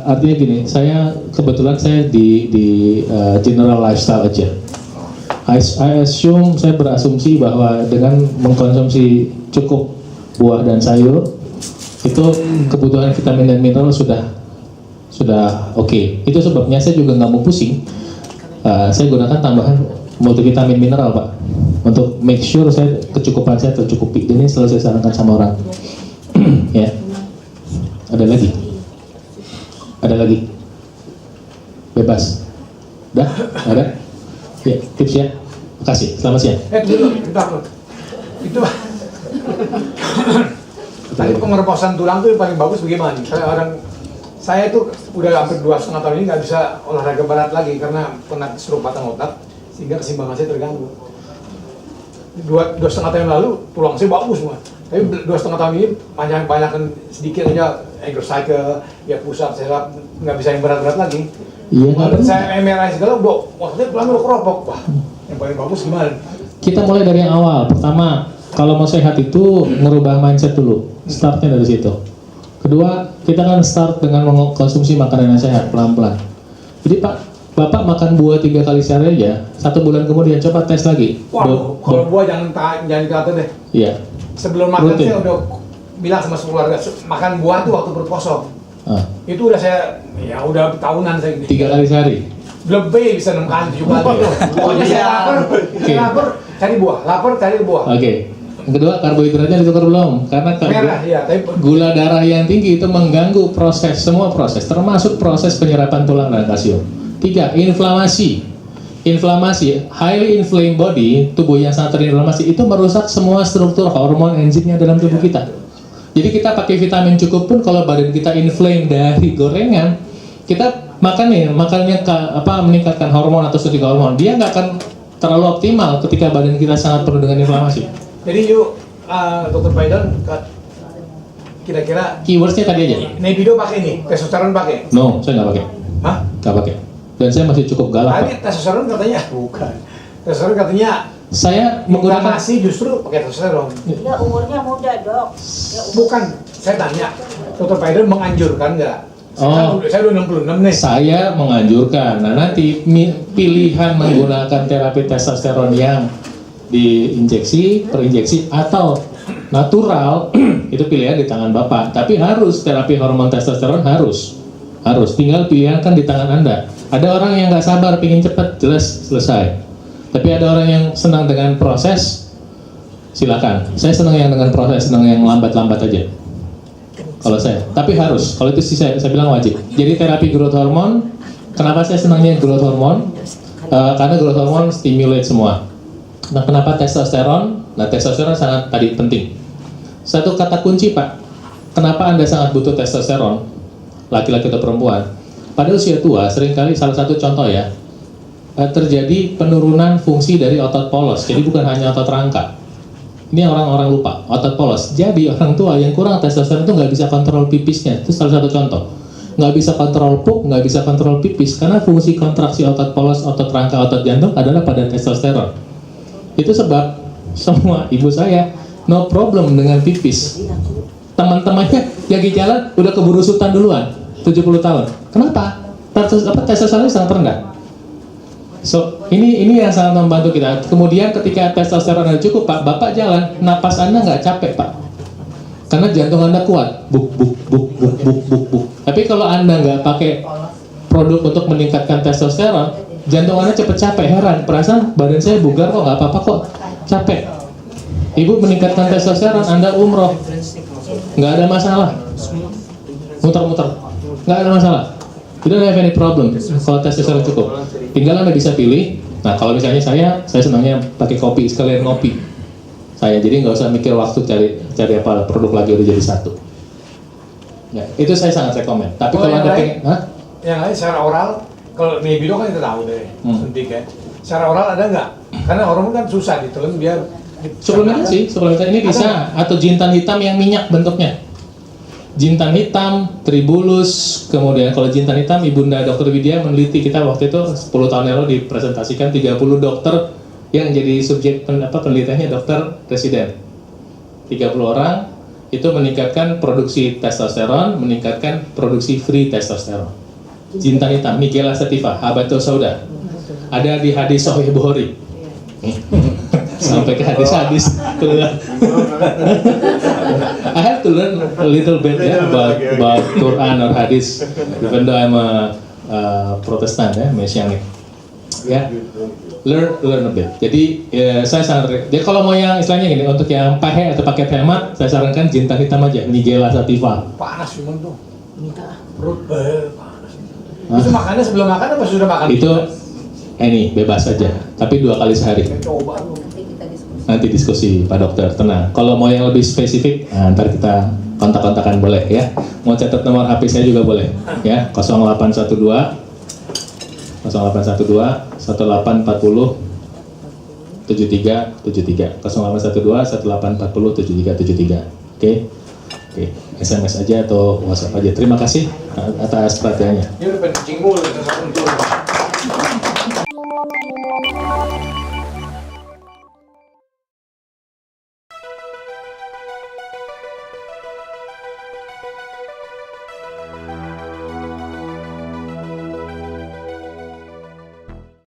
artinya gini, saya kebetulan di general lifestyle aja. I assume, saya berasumsi bahwa dengan mengkonsumsi cukup buah dan sayur itu kebutuhan vitamin dan mineral sudah oke. Itu sebabnya saya juga nggak mau pusing. Saya gunakan tambahan multivitamin mineral Pak untuk make sure kecukupan saya tercukupi. Ini selalu saya sarankan sama orang. Ya. Ada lagi. Bebas. Udah? Ada? Ya, tips ya. Makasih. Selamat siang. Bentar. Itu tadi pengereposan tulang tuh yang paling bagus bagaimana nih? Saya itu udah hampir 2,5 tahun ini nggak bisa olahraga berat lagi karena pernah stroke batang otak sehingga keseimbangan saya terganggu. 2,5 tahun lalu tulang saya bagus semua. Tapi 2,5 tahun ini banyakan sedikit aja exercise, ya push up, saya nggak bisa yang berat-berat lagi. Iya. Saya MRI segala, maksudnya tulang udah keropok. Wah, yang paling bagus gimana? Kita mulai dari yang awal. Pertama, kalau mau sehat itu merubah mindset dulu. Startnya dari situ. Kedua, kita kan start dengan mengkonsumsi makanan yang sehat pelan-pelan. Jadi Bapak makan buah 3 kali sehari aja, 1 bulan kemudian coba tes lagi. Waduh, kalau buah jangan dikata deh. Iya. Sebelum makan Rutin. saya udah bilang sama keluarga, makan buah tuh waktu perut kosong. Itu udah saya, ya udah tahunan saya gini. 3 kali sehari. Lebih bisa 6 kali, 7 kali. Pokoknya saya lapar, cari buah. Lapar, cari buah. Oke. Yang kedua, karbohidratnya ditukar belum? Karena Merah, ya. Tapi gula darah yang tinggi itu mengganggu semua proses, termasuk proses penyerapan tulang dan kalsium. 3, inflamasi. Inflamasi, highly inflamed body, tubuh yang sangat terinflamasi itu merusak semua struktur hormon enzimnya dalam tubuh kita. Jadi kita pakai vitamin cukup pun kalau badan kita inflame dari gorengan, kita makannya meningkatkan hormon atau suntik hormon, dia nggak akan terlalu optimal ketika badan kita sangat penuh dengan inflamasi. jadi Dr. Paidon, kira-kira Keywordsnya tadi aja. Nebido pakai nih, testosteron pakai? No, saya nggak pakai. Hah? Nggak pakai. Dan saya masih cukup galak, Tadi Pak. testosteron katanya bukan. Testosteron katanya Saya menggunakan inflamasi justru pakai testosteron. Dia umurnya muda dok. Bukan, saya tanya, Dr. Paidon menganjurkan nggak? Saya udah 66 nih. Saya menganjurkan. Nah, nanti pilihan menggunakan terapi testosteron yang diinjeksi, perinjeksi atau natural itu pilihan di tangan Bapak. Tapi harus terapi hormon testosteron harus. Tinggal pilihan kan di tangan Anda. Ada orang yang nggak sabar, pingin cepet, jelas selesai. Tapi ada orang yang senang dengan proses, silakan. Saya senang yang dengan proses, senang yang lambat-lambat aja. Kalau saya, tapi harus. Kalau itu sih saya bilang wajib. Jadi terapi growth hormone, kenapa saya senangnya growth hormone? Karena growth hormone stimulate semua. Nah, kenapa testosteron? Nah, testosteron sangat tadi penting. Satu kata kunci, Pak. Kenapa Anda sangat butuh testosteron? Laki-laki atau perempuan? pada usia tua seringkali salah satu contoh ya, terjadi penurunan fungsi dari otot polos. Jadi bukan hanya otot rangka. Ini orang-orang lupa, otot polos. Jadi orang tua yang kurang testosteron itu nggak bisa kontrol pipisnya. Itu salah satu contoh. Nggak bisa kontrol pup, nggak bisa kontrol pipis, karena fungsi kontraksi otot polos, otot rangka, otot jantung adalah pada testosteron. Itu sebab semua ibu saya no problem dengan pipis. Teman-temannya lagi jalan udah keburu sultan duluan, 70 tahun. Kenapa? Testosteron sangat rendah. So, ini yang sangat membantu kita. Kemudian ketika testosteron Anda cukup, Pak, Bapak jalan, napas Anda nggak capek, Pak. Karena jantung Anda kuat. Buk, buk, buk, buk, buk, buk, buk. Tapi kalau Anda nggak pakai produk untuk meningkatkan testosteron, jantung Anda cepet capek. Heran, perasaan badan saya bugar kok, nggak apa-apa kok, capek. Ibu meningkatkan testosteron, Anda umroh, nggak ada masalah. Muter-muter, nggak ada masalah. Tidak ada any problem kalau testosteron cukup. Tinggal Anda bisa pilih. Nah, kalau misalnya saya senangnya pakai kopi, sekalian ngopi. Saya jadi nggak usah mikir waktu cari apa produk lagi, udah jadi satu. Ya, itu saya sangat rekomen. Tapi kalau Anda pengen, yang lain secara oral, kalau Nebido kan kita tahu deh, suntik ya. Secara oral ada nggak? Karena orang kan susah ditelan biar. Suplementasi ini bisa, atau jintan hitam yang minyak bentuknya. Jintan hitam, tribulus, kemudian kalau jintan hitam, Ibunda Dr. Widya meneliti, kita waktu itu 10 tahun lalu dipresentasikan 30 dokter yang jadi subjek penelitiannya dokter residen. 30 orang itu meningkatkan produksi testosteron, meningkatkan produksi free testosteron. Jintan hitam, Nigella sativa, habatus sauda. Ada di hadis Sahih Bukhari. Sampai ke hadis-hadis. I have to learn a little bit about Quran or hadis, even though I'm a Protestant ya, Messianic. Ya, learn a bit. Jadi saya sangat. Jadi kalau mau yang istilahnya gini, untuk yang pakai atau paket hemat, saya sarankan jintan hitam aja, Nigella sativa. Panas cuma tuh. Perut panas. Itu makannya sebelum makan apa sudah makan? Itu ini bebas saja, tapi 2 kali sehari. Coba lu. Nanti diskusi Pak Dokter, tenang. Kalau mau yang lebih spesifik, ntar kita kontak-kontakan boleh ya. Mau catat nomor HP saya juga boleh ya, 0812 1840 7373 0812 1840 7373. Oke. SMS aja atau WhatsApp aja. Terima kasih atas perhatiannya. Ini udah pengen cingul.